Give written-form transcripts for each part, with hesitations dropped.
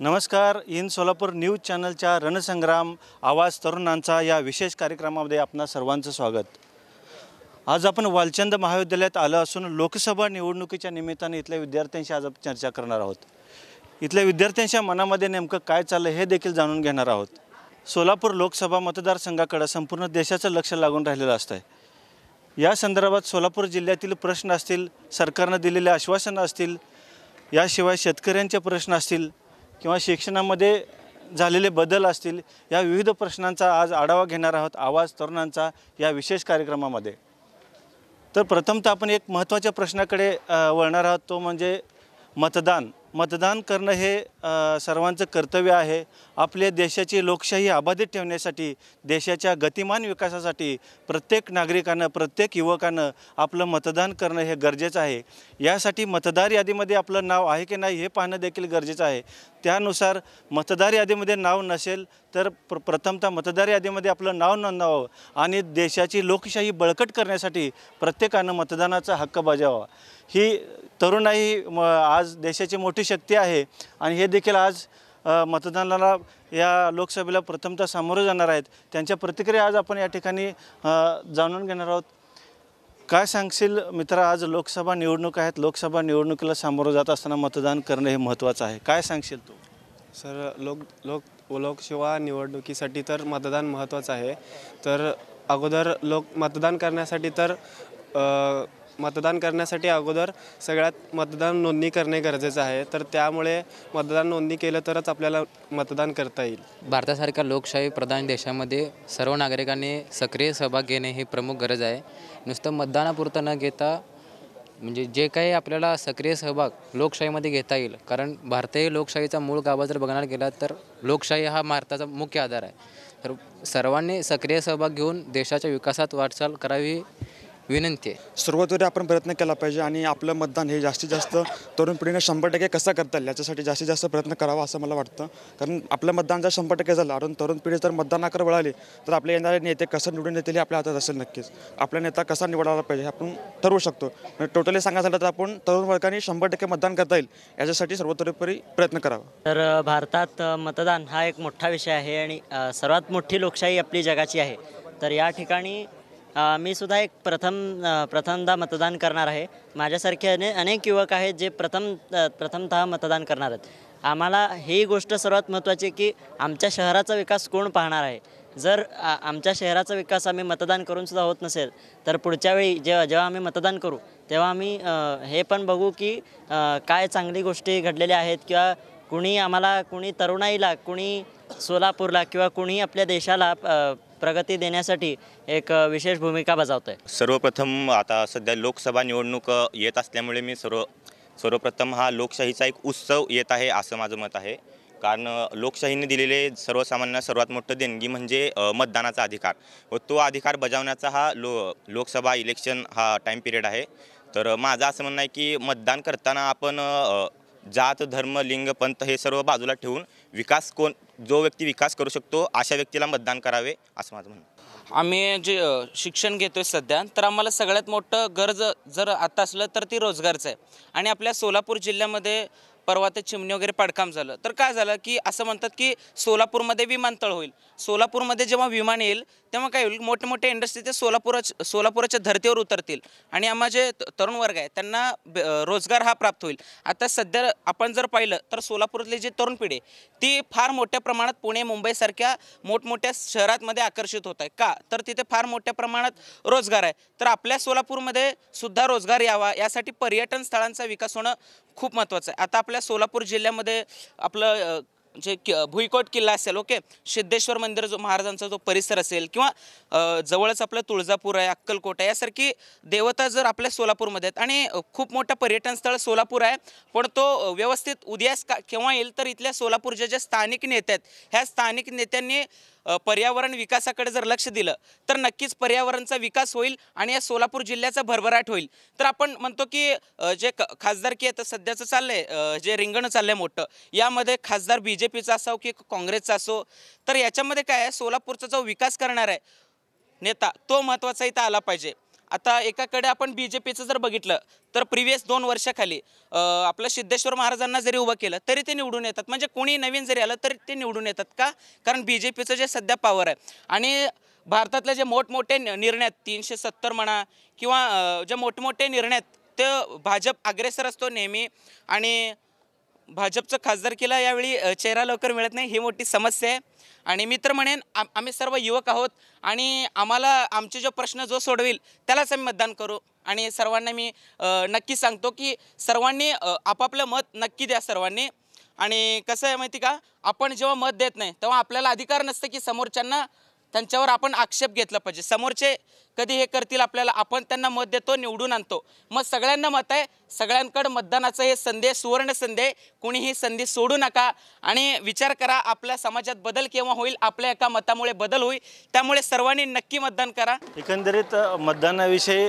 नमस्कार. In Solapur news चॅनलच्या रणसंग्राम आवाज तरुणांचा या विशेष कार्यक्रमामध्ये आपणा सर्वांचं स्वागत. आज आपण वालचंद महाविद्यालयात आलो असून लोकसभा निवडणुकीच्या निमित्ताने इथल्या विद्यार्थ्यांशी आज आपण चर्चा करणार आहोत. इथल्या विद्यार्थ्यांच्या मनामध्ये नेमकं काय चाललं हे देखील जाणून घेणार आहोत. सोलापूर लोकसभा मतदारसंघाकडे संपूर्ण देशाचं लक्ष लागून राहिलेलं असतं. या संदर्भात सोलापूर जिल्ह्यातील प्रश्न असतील, सरकारने दिलेले आश्वासनं असतील, याशिवाय शेतकऱ्यांचे प्रश्न असतील किंवा शिक्षणामध्ये झालेले बदल असतील, या विविध प्रश्नांचा आज आढावा घेणार आहोत आवाज तरुणांचा या विशेष कार्यक्रमामध्ये. तर प्रथमतः आपण एक महत्त्वाच्या प्रश्नाकडे वळणार आहोत, तो म्हणजे मतदान. मतदान करणं हे सर्वांचं कर्तव्य आहे. आपल्या देशाची लोकशाही अबाधित ठेवण्यासाठी, देशाच्या गतिमान विकासासाठी प्रत्येक नागरिकानं, प्रत्येक युवकानं आपलं मतदान करणं हे गरजेचं आहे. यासाठी मतदार यादीमध्ये आपलं नाव आहे की नाही हे पाहणं देखील गरजेचं आहे. त्यानुसार मतदार यादीमध्ये नाव नसेल तर प्रथमतः मतदार यादीमध्ये आपलं नाव नोंदवावं आणि देशाची लोकशाही बळकट करण्यासाठी प्रत्येकानं मतदानाचा हक्क बजावावा. ही तरुणाई आज देशाची मोठी शक्ती आहे आणि हे देखील आज मतदानाला या लोकसभेला प्रथमतः सामोरे जाणार आहेत. त्यांच्या प्रतिक्रिया आज आपण या ठिकाणी जाणून घेणार आहोत. काय सांगशील मित्र, आज लोकसभा निवडणूक आहेत, लोकसभा निवडणुकीला सामोरं जात असताना मतदान करणं हे महत्त्वाचं आहे, काय सांगशील तू? सर, लोकसभा निवडणुकीसाठी तर मतदान महत्त्वाचं आहे. तर अगोदर मतदान करण्यासाठी अगोदर सगळ्यात मतदान नोंदणी करणे गरजेचं आहे. तर त्यामुळे मतदान नोंदणी केलं तरच आपल्याला मतदान करता येईल. भारतासारख्या लोकशाही प्रधान देशामध्ये सर्व नागरिकांनी सक्रिय सहभाग घेणे ही प्रमुख गरज आहे. नुसतं मतदानापुरतं न घेता म्हणजे जे काही आपल्याला सक्रिय सहभाग लोकशाहीमध्ये घेता येईल, कारण भारतीय लोकशाहीचा मूळ गाभा जर बघणार गेला तर लोकशाही हा भारताचा मुख्य आधार आहे. तर सर्वांनी सक्रिय सहभाग घेऊन देशाच्या विकासात वाटचाल करावी विनंती आहे. सुरुवातीला आपण प्रयत्न केला पाहिजे आणि आपलं मतदान हे जास्तीत जास्त तरुण पिढीने 100% कसं करता येईल याच्यासाठी जास्तीत जास्त प्रयत्न करावा असं मला वाटतं. कारण आपलं मतदान जर 100% झालं आणि तरुण पिढी जर मतदानाकडे वळाली तर आपले येणारे नेते कसं निवडून येतील हे आपल्या हातात असेल. नक्कीच आपला नेता कसा निवडायला पाहिजे हे आपण ठरवू शकतो. टोटली सांगायचं झालं तर आपण तरुण वर्गाने 100% मतदान करता येईल याच्यासाठी सर्वतोपरी प्रयत्न करावा. तर भारतात मतदान हा एक मोठा विषय आहे आणि सर्वात मोठी लोकशाही आपली जगाची आहे. तर या ठिकाणी मी सुद्धा एक प्रथमदा मतदान करणार आहे. माझ्यासारखे अनेक युवक आहेत जे प्रथमतः मतदान करणार आहेत. आम्हाला ही गोष्ट सर्वात महत्त्वाची आहे की आमच्या शहराचा विकास कोण पाहणार आहे. जर आमच्या शहराचा विकास आम्ही मतदान करून सुद्धा होत नसेल तर पुढच्या वेळी जेव्हा आम्ही मतदान करू तेव्हा आम्ही हे पण बघू की काय चांगली गोष्टी घडलेल्या आहेत किंवा कुणी तरुणाईला, कुणी सोलापूरला किंवा कुणी आपल्या देशाला प्रगती देण्यासाठी एक विशेष भूमिका बजावतो आहे. सर्वप्रथम आता सध्या लोकसभा निवडणूक येत असल्यामुळे मी सर्वप्रथम हा लोकशाहीचा एक उत्सव येत आहे असं माझं मत आहे. कारण लोकशाहीने दिलेले सर्वसामान्यांना सर्वात मोठं देणगी म्हणजे मतदानाचा अधिकार व तो अधिकार बजावण्याचा हा लोकसभा इलेक्शन हा टाईम पिरियड आहे. तर माझं असं म्हणणं आहे की मतदान करताना आपण जात, धर्म, लिंग, पंथ हे सर्व बाजूला ठेवून जो व्यक्ती विकास करू शकतो अशा व्यक्तीला मतदान करावे असं माझं म्हणणं. आम्ही जे शिक्षण घेतोय सध्या, तर आम्हाला सगळ्यात मोठं गरज जर आता असलं तर ती रोजगारचं आहे. आणि आपल्या सोलापूर जिल्ह्यामध्ये परवा ते चिमणी वगैरे पाडकाम झालं तर काय झालं की असं म्हणतात की सोलापूरमध्ये विमानतळ होईल. सोलापूरमध्ये जेव्हा विमान येईल तेव्हा काय होईल, मोठे मोठे इंडस्ट्री ते सोलापुराच्या धर्तीवर उतरतील आणि आम्हा जे तरुण वर्ग आहे त्यांना रोजगार हा प्राप्त होईल. आता सध्या आपण जर पाहिलं तर सोलापूरातली जी तरुण पिढी ती फार मोठ्या प्रमाणात पुणे, मुंबईसारख्या मोठमोठ्या शहरांमध्ये आकर्षित होत आहे. का तर तिथे फार मोठ्या प्रमाणात रोजगार आहे. तर आपल्या सोलापूरमध्ये सुद्धा रोजगार यावा यासाठी पर्यटन स्थळांचा विकास होणं खूप महत्त्वाचं आहे. आता आपल्या सोलापूर जिल्ह्यामध्ये आपलं जे भुईकोट किल्ला असेल, ओके, सिद्धेश्वर मंदिर जो महाराजांचा जो परिसर असेल किंवा जवळच आपलं तुळजापूर आहे, अक्कलकोट आहे, यासारखी देवता जर आपल्या सोलापूरमध्ये आहेत आणि खूप मोठं पर्यटन स्थळ सोलापूर आहे. पण तो व्यवस्थित उदयास केव्हा येईल तर इथल्या सोलापूरच्या ज्या स्थानिक नेते आहेत ह्या स्थानिक नेत्यांनी पर्यावरण विकासाकडे जर लक्ष दिलं तर नक्कीच पर्यावरणाचा विकास होईल आणि या सोलापूर जिल्ह्याचा भरभराट होईल. तर आपण म्हणतो की जे खासदारकी आहे तर सध्याचं चाललंय, जे रिंगण चाललंय मोठं, यामध्ये खासदार BJPचा असो की काँग्रेसचा असो, तर याच्यामध्ये काय आहे, सोलापूरचा जो विकास करणार आहे नेता तो महत्त्वाचा इथं आला पाहिजे. आता एकाकडे आपण BJPचं जर बघितलं तर प्रिव्हियस 2 वर्षाखाली आपलं सिद्धेश्वर महाराजांना जरी उभं केलं तरी ते निवडून येतात. म्हणजे कोणी नवीन जरी आलं तरी ते निवडून येतात. का? कारण BJPचं जे सध्या पॉवर आहे आणि भारतातले जे मोठमोठे निर्णय आहेत 370 म्हणा किंवा जे मोठमोठे निर्णय आहेत ते भाजप अग्रेसर असतो नेहमी आणि भाजपचं खासदारकीला यावेळी चेहरा लवकर मिळत नाही, ही मोठी समस्या आहे. आणि मी तर म्हणेन आम्ही सर्व युवक आहोत आणि आम्हाला आमचे जो प्रश्न जो सोडवेल त्यालाच आम्ही मतदान करू. आणि सर्वांना मी नक्की सांगतो की सर्वांनी आपापलं मत नक्की द्या सर्वांनी. आणि कसं आहे माहिती का, आपण जेव्हा मत देत नाही तेव्हा आपल्याला अधिकार नसतं की समोरच्यांना त्यांच्यावर आपण आक्षेप घेतला पाहिजे. समोरचे कधी हे करतील आपल्याला, आपण त्यांना मत देतो, निवडून आणतो. मग सगळ्यांना मत आहे, सगळ्यांकडं मतदानाचं हे संधी सुवर्ण संधी, कोणीही संधी सोडू नका आणि विचार करा आपल्या समाजात बदल केव्हा होईल, आपल्या एका मतामुळे बदल होईल. त्यामुळे सर्वांनी नक्की मतदान करा. एकंदरीत मतदानाविषयी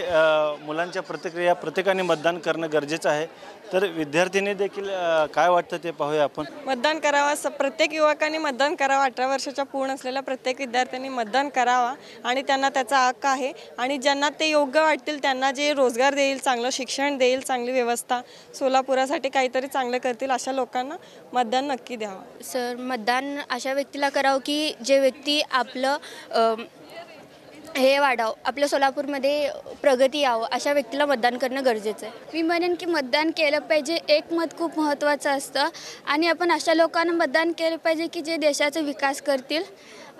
मुलांच्या प्रतिक्रिया, प्रत्येकाने मतदान करणं गरजेचं आहे. तर विद्यार्थ्यांनी देखील काय वाटतं ते पाहूया आपण. मतदान करावा, प्रत्येक युवकांनी मतदान करावं. 18 वर्षाच्या पूर्ण असलेल्या प्रत्येक विद्यार्थ्यांनी मतदान करावा आणि त्यांना त्याचा हक्क आहे. आणि ज्यांना ते योग्य वाटतील त्यांना जे रोजगार देईल, चांगलं शिक्षण देईल, चांगली व्यवस्था सोलापुरासाठी काहीतरी चांगलं करतील अशा लोकांना मतदान नक्की द्यावं. सर, मतदान अशा व्यक्तीला करावं की जे व्यक्ती आपलं हे वाढावं, आपल्या सोलापूरमध्ये प्रगती यावं, अशा व्यक्तीला मतदान करणं गरजेचं आहे. मी म्हणेन की मतदान केलं पाहिजे. एक मत खूप महत्त्वाचं असतं आणि आपण अशा लोकांना मतदान केलं पाहिजे की जे देशाचा विकास करतील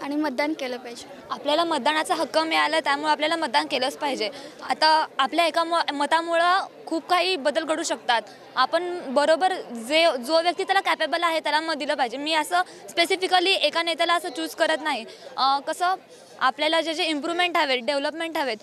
आणि मतदान केलं पाहिजे. आपल्याला मतदानाचा हक्क मिळाला त्यामुळे आपल्याला मतदान केलंच पाहिजे. आता आपल्या एका मतामुळं खूप काही बदल घडू शकतात. आपण बरोबर जो व्यक्ती त्याला कॅपेबल आहे त्याला मत दिलं पाहिजे. मी असं स्पेसिफिकली एका नेत्याला असं चूज करत नाही. कसं आपल्याला जे इम्प्रूव्हमेंट हवेत, डेव्हलपमेंट हवेत,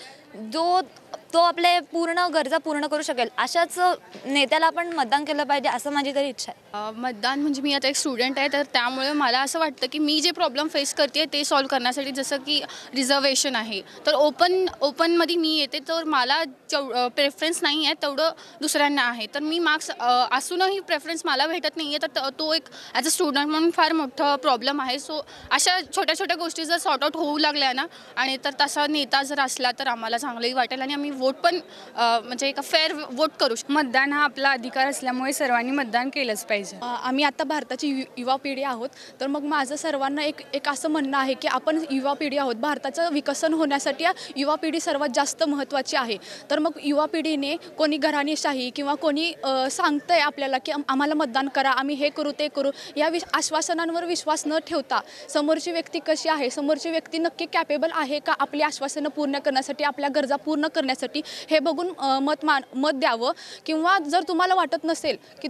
तो आपले पूर्ण गरजा पूर्ण करू शकेल अशाच नेत्याला आपण मतदान केलं पाहिजे असं माझी तरी इच्छा आहे. मतदान म्हणजे मी आता एक स्टुडंट आहे तर त्यामुळे मला असं वाटतं की मी जे प्रॉब्लेम फेस करते ते सॉल्व करण्यासाठी, जसं की रिझर्वेशन आहे तर ओपनमध्ये मी येते तर मला प्रेफरन्स नाही आहे तेवढं दुसऱ्यांना आहे. तर मी मार्क्स असूनही प्रेफरन्स मला भेटत नाही आहे तर तो एक ॲज अ स्टुडंट म्हणून फार मोठं प्रॉब्लेम आहे. सो अशा छोट्या छोट्या गोष्टी जर सॉर्ट आउट होऊ लागल्या ना आणि तर तसा नेता जर असला तर आम्हाला चांगलंही वाटेल आणि आम्ही वोट पण म्हणजे एका फेअर वोट करू शकतो. मतदान हा आपला अधिकार असल्यामुळे सर्वांनी मतदान केलंच पाहिजे. आम्ही आता भारताची युवा पिढी आहोत तर मग माझं सर्वांना एक असं म्हणणं आहे की आपण युवा पिढी आहोत. भारताचं विकसन होण्यासाठी युवा पिढी सर्वात जास्त महत्त्वाची आहे. तर मग युवा पिढीने कोणी घराणेशाही किंवा कोणी सांगतंय आपल्याला की आम्हाला मतदान करा, आम्ही हे करू ते करू, या आश्वासनांवर विश्वास न ठेवता समोरची व्यक्ती कशी आहे, समोरची व्यक्ती नक्की कॅपेबल आहे का आपली आश्वासनं पूर्ण करण्यासाठी, आपल्या गरजा पूर्ण करण्यासाठी, हे बघून मत द्यावं. किंवा जर तुम्हाला वाटत नसेल की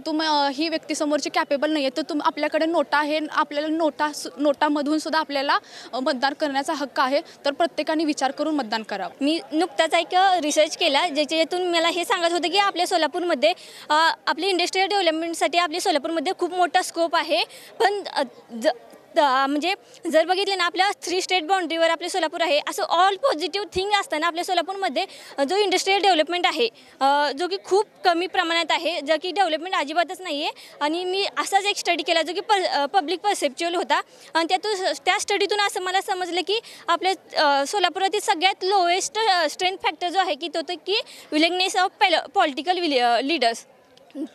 ही व्यक्ती समोरची कॅपेबल नाही आहे तर आपल्याकडे नोटा आहे, आपल्याला नोटामधून सुद्धा आपल्याला मतदान करण्याचा हक्क आहे. तर प्रत्येकाने विचार करून मतदान करावं. मी नुकताच एक रिसर्च केला ज्याच्यातून मला हे सांगत होतं की आपल्या सोलापूरमध्ये आपल्या इंडस्ट्रियल डेव्हलपमेंटसाठी आपल्या सोलापूरमध्ये खूप मोठा स्कोप आहे. पण म्हणजे जर बघितले ना आपल्या 3 स्टेट बाउंड्रीवर आपले सोलापूर आहे, असं ऑल पॉझिटिव्ह थिंग असताना आपल्या सोलापूरमध्ये जो इंडस्ट्रियल डेव्हलपमेंट आहे जो की खूप कमी प्रमाणात आहे, जो की डेव्हलपमेंट अजिबातच नाही आहे. आणि मी असाच एक स्टडी केला जो की पब्लिक परसेप्च्युअल होता आणि त्या स्टडीतून असं मला समजलं की आपल्या सोलापुरातील सगळ्यात लोएस्ट स्ट्रेंथ फॅक्टर जो आहे की तो की विलिंगनेस ऑफ पॉलिटिकल लीडर्स.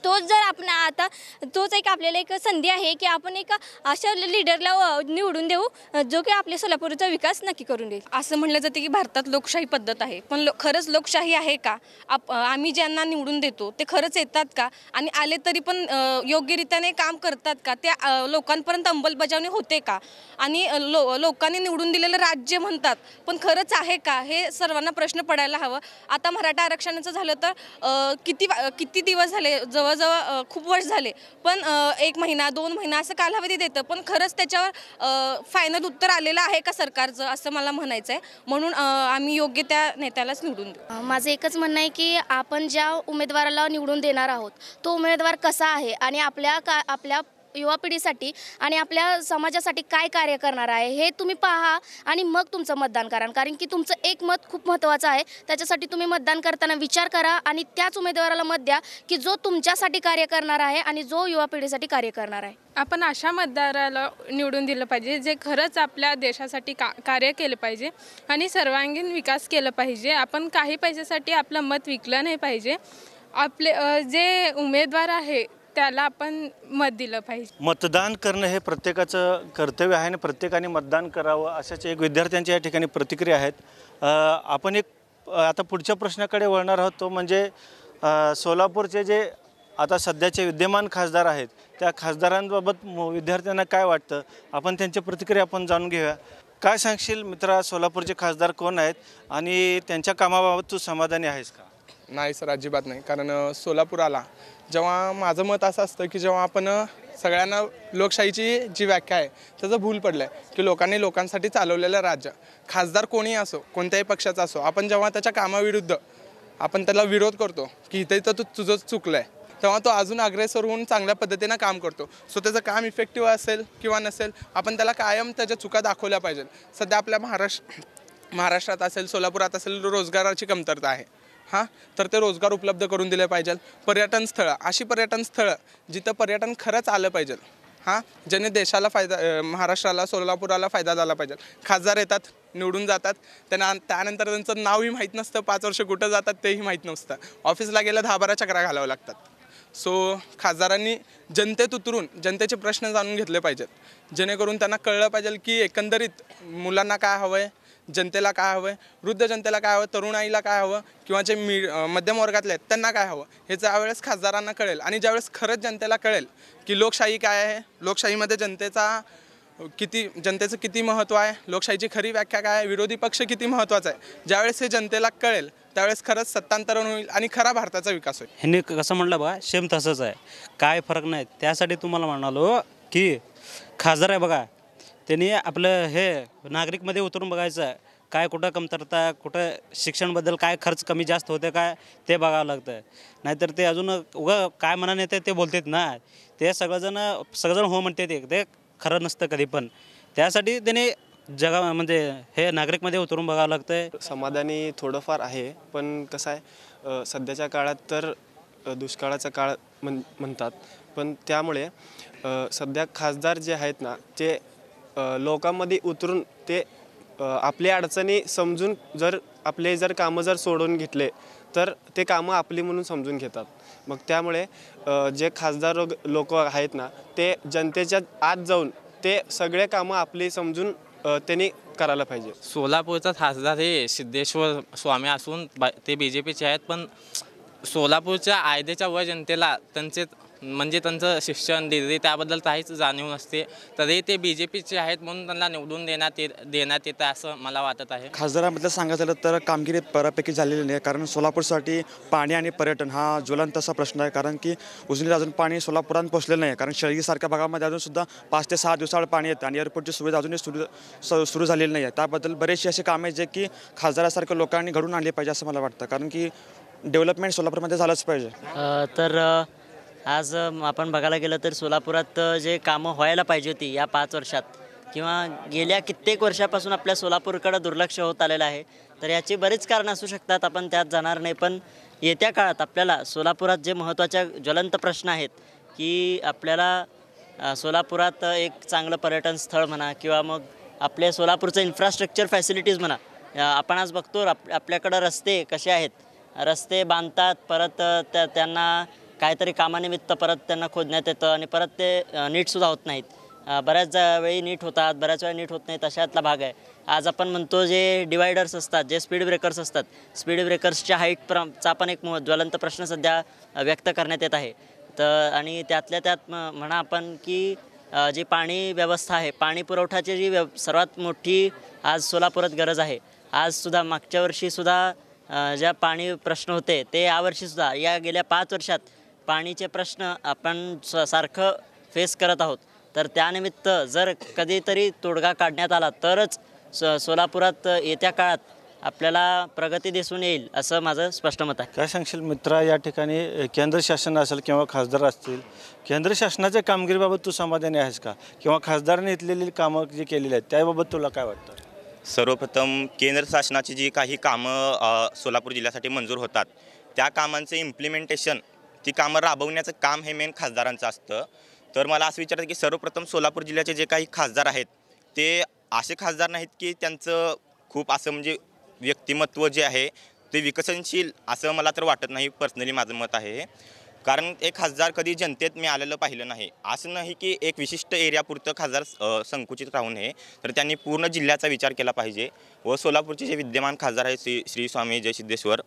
तोच जर आपण आता तोच एक आपल्याला एक संधी आहे की आपण एक अशा लीडरला निवडून देऊ जो की आपल्या सोलापूरचा विकास नक्की करून देईल. असं म्हणलं जातं की भारतात लोकशाही पद्धत आहे, पण खरंच लोकशाही आहे का? आम्ही ज्यांना निवडून देतो ते खरंच येतात का? आणि आले तरी पण योग्यरित्याने काम करतात का? त्या लोकांपर्यंत अंमलबजावणी होते का? आणि लोकांनी निवडून दिलेलं राज्य म्हणतात पण खरंच आहे का? हे सर्वांना प्रश्न पडायला हवं. आता मराठा आरक्षणाचं झालं तर किती दिवस झाले, जवळजवळ खूप वर्ष झाले, पण 1 महिना 2 महिना असं कालावधी देतं, पण खरंच त्याच्यावर फायनल उत्तर आलेलं आहे का सरकारचं असं मला म्हणायचं आहे. म्हणून आम्ही योग्य त्या नेत्यालाच निवडून देऊ. माझं एकच म्हणणं आहे की आपण ज्या उमेदवाराला निवडून देणार आहोत तो उमेदवार कसा आहे आणि आपल्या युवा पिढीसाठी आणि आपल्या समाजासाठी काय कार्य करणार आहे हे तुम्ही पहा आणि मग तुमचं मतदान करा. कारण की तुमचं एक मत खूप महत्त्वाचं आहे. त्याच्यासाठी तुम्ही मतदान करताना विचार करा आणि त्याच उमेदवाराला मत द्या की जो तुमच्यासाठी कार्य करणार आहे आणि जो युवा पिढीसाठी कार्य करणार आहे. आपण अशा मतदाराला निवडून दिलं पाहिजे जे खरंच आपल्या देशासाठी कार्य केलं पाहिजे आणि सर्वांगीण विकास केलं पाहिजे. आपण काही पैशासाठी आपलं मत विकलं नाही पाहिजे. आपले जे उमेदवार आहे त्याला आपण मत दिलं पाहिजे. मतदान करणं हे प्रत्येकाचं कर्तव्य आहे आणि प्रत्येकाने मतदान करावं अशाच एक विद्यार्थ्यांच्या या ठिकाणी प्रतिक्रिया आहेत. आपण एक आता पुढच्या प्रश्नाकडे वळणार आहोत, तो म्हणजे सोलापूरचे जे आता सध्याचे विद्यमान खासदार आहेत त्या खासदारांबाबत विद्यार्थ्यांना काय वाटतं आपण त्यांची प्रतिक्रिया आपण जाणून घेऊया. काय सांगशील मित्रा, सोलापूरचे खासदार कोण आहेत आणि त्यांच्या कामाबाबत तू समाधानी आहेस का? नाही सर, अजिबात नाही. कारण सोलापुराला जेव्हा माझं मत असं असतं की जेव्हा आपण सगळ्यांना लोकशाहीची जी व्याख्या आहे त्याचं भूल पडलं आहे की लोकांनी लोकांसाठी चालवलेलं राज्य, खासदार कोणीही असो कोणत्याही पक्षाचा असो, आपण जेव्हा त्याच्या कामाविरुद्ध आपण त्याला विरोध करतो की इथे तर तुझं चुकलं आहे, तेव्हा तो अजून अग्रेसर होऊन चांगल्या पद्धतीनं काम करतो. सो त्याचं काम इफेक्टिव्ह असेल किंवा नसेल, आपण त्याला कायम त्याच्या चुका दाखवल्या पाहिजेत. सध्या आपल्या महाराष्ट्रात असेल, सोलापुरात असेल, रोजगाराची कमतरता आहे. तर ते रोजगार उपलब्ध करून दिले पाहिजेत. पर्यटन स्थळं, अशी पर्यटन स्थळं जिथं पर्यटन खरंच आलं पाहिजे, ज्याने देशाला फायदा, महाराष्ट्राला, सोलापुराला फायदा झाला पाहिजे. खासदार येतात, निवडून जातात, त्यांना त्यानंतर त्यांचं नावही माहीत नसतं, 5 वर्ष कुठं जातात तेही माहीत नसतं, ऑफिसला गेलं 10-12 चक्रा घालावं लागतात. सो खासदारांनी जनतेत उतरून जनतेचे प्रश्न जाणून घेतले पाहिजेत, जेणेकरून त्यांना कळलं पाहिजे की एकंदरीत मुलांना काय हवं आहे, जनतेला काय हवं आहे, वृद्ध जनतेला काय हवं, तरुणाईला काय हवं, किंवा जे मध्यम वर्गातले आहेत त्यांना काय हवं, हे ज्यावेळेस खासदारांना कळेल आणि ज्यावेळेस खरंच जनतेला कळेल की लोकशाही काय आहे, लोकशाहीमध्ये जनतेचं किती महत्त्व आहे, लोकशाहीची खरी व्याख्या काय आहे, विरोधी पक्ष किती महत्त्वाचा आहे, ज्यावेळेस हे जनतेला कळेल त्यावेळेस खरंच सत्तांतरण होईल आणि खरा भारताचा विकास होईल. ह्यांनी कसं म्हटलं बघा, सेम तसंच आहे, काय फरक नाही. त्यासाठी तुम्हाला म्हणालो की खासदार आहे बघा, त्यांनी आपलं हे नागरिकमध्ये उतरून बघायचं आहे, काय कुठं कमतरता, कुठं शिक्षणाबद्दल काय खर्च कमी जास्त होते काय ते बघावं लागतं. नाहीतर ते अजून उगा काय मनाने येते ते बोलतात ना, ते सगळेजण हो म्हणते ते खरं नसतं कधी पण. त्यासाठी त्याने म्हणजे हे नागरिकमध्ये उतरून बघावं लागतंय. समाधानी थोडंफार आहे, पण कसं आहे सध्याच्या काळात तर दुष्काळाचा काळ म्हणतात, पण त्यामुळे सध्या खासदार जे आहेत ना ते लोकांमध्ये उतरून ते आपल्या अडचणी समजून जर कामं सोडून घेतले तर ते कामं आपली म्हणून समजून घेतात. मग त्यामुळे जे खासदार लोक आहेत ना ते जनतेच्या आत जाऊन ते सगळे कामं आपली समजून त्यांनी करायला पाहिजे. सोलापूरचा खासदार हे सिद्धेश्वर स्वामी असून ते BJPचे आहेत, पण सोलापूरच्या आयदेच्या वर जनतेला त्यांचं शिक्षण डिग्री त्याबद्दल काहीच जाणीव नसते, तरी ते BJPचे आहेत म्हणून त्यांना निवडून देण्यात येतं असं मला वाटत आहे. खासदाराबद्दल सांगायचं झालं तर कामगिरी बऱ्यापैकी झालेली नाही, कारण सोलापूरसाठी पाणी आणि पर्यटन हा ज्वलंत असा प्रश्न आहे. कारण की उजनीला अजून पाणी सोलापुरात पोचलेलं नाही, कारण शर्यतीसारख्या भागामध्ये अजूनसुद्धा 5 ते 6 दिवसाआड पाणी येतं आणि एअरपोर्टची सुविधा अजूनही सुरू झालेली नाही आहे. त्याबद्दल बरेचसे असे कामे जे की खासदारासारख्या लोकांनी घडून आणले पाहिजे असं मला वाटतं, कारण की डेव्हलपमेंट सोलापूरमध्ये झालंच पाहिजे. तर आज आपण बघायला गेलं तर सोलापुरात जे कामं व्हायला पाहिजे होती या 5 वर्षात किंवा गेल्या कित्येक वर्षापासून आपल्या सोलापूरकडं दुर्लक्ष होत आलेलं आहे. तर याची बरीच कारणं असू शकतात, आपण त्यात जाणार नाही. पण येत्या काळात आपल्याला सोलापुरात जे महत्त्वाच्या ज्वलंत प्रश्न आहेत की आपल्याला सोलापुरात एक चांगलं पर्यटन स्थळ म्हणा किंवा मग आपल्या सोलापूरचं इन्फ्रास्ट्रक्चर फॅसिलिटीज म्हणा, आपण आज बघतो आपल्याकडं रस्ते कसे आहेत, रस्ते बांधतात, परत त्यांना काहीतरी कामानिमित्त परत त्यांना खोदण्यात येतं आणि परत ते नीटसुद्धा होत नाहीत. बऱ्याच वेळी नीट होतात, बऱ्याच वेळा नीट होत नाहीत, अशातला भाग आहे. आज आपण म्हणतो जे डिवायडर्स असतात, जे स्पीड ब्रेकर्स असतात, स्पीड ब्रेकर्सच्या हाईटचा पण एक ज्वलंत प्रश्न सध्या व्यक्त करण्यात येत आहे. आणि त्यातल्या त्यात म्हणा आपण की जी पाणी व्यवस्था आहे, पाणी पुरवठ्याची जी सर्वात मोठी आज सोलापुरात गरज आहे. आजसुद्धा मागच्या वर्षीसुद्धा ज्या पाणी प्रश्न होते ते यावर्षीसुद्धा या गेल्या 5 वर्षात पाणीचे प्रश्न आपण सारखं फेस करत आहोत. तर त्यानिमित्त जर कधीतरी तोडगा काढण्यात आला तरच सोलापुरात येत्या काळात आपल्याला प्रगती दिसून येईल असं माझं स्पष्ट मत आहे. काय सांगशील मित्रा, या ठिकाणी केंद्र शासन असेल किंवा खासदार असतील, केंद्र शासनाच्या कामगिरीबाबत तू समाधानी आहेस का, किंवा खासदारांनी इथलेली कामं जी केलेली आहेत त्याबाबत तुला काय वाटतं? सर्वप्रथम केंद्र शासनाची जी काही कामं सोलापूर जिल्ह्यासाठी मंजूर होतात त्या कामांचं इम्प्लिमेंटेशन, ती कामं राबवण्याचं काम हे मेन खासदारांचं असतं. तर मला असं विचारायचं की सर्वप्रथम सोलापूर जिल्ह्याचे जे काही खासदार आहेत ते असे खासदार नाहीत की त्यांचं खूप असं म्हणजे व्यक्तिमत्व जे आहे ते विकसनशील असं मला तर वाटत नाही. पर्सनली माझं मत आहे, कारण एक खासदार कधी जनतेत मी आलेलं पाहिलं नाही. असं नाही की एक विशिष्ट एरियापुरतं खासदार संकुचित राहू नये, तर त्यांनी पूर्ण जिल्ह्याचा विचार केला पाहिजे. व सोलापूरचे जे विद्यमान खासदार आहेत श्री स्वामी जय सिद्धेश्वर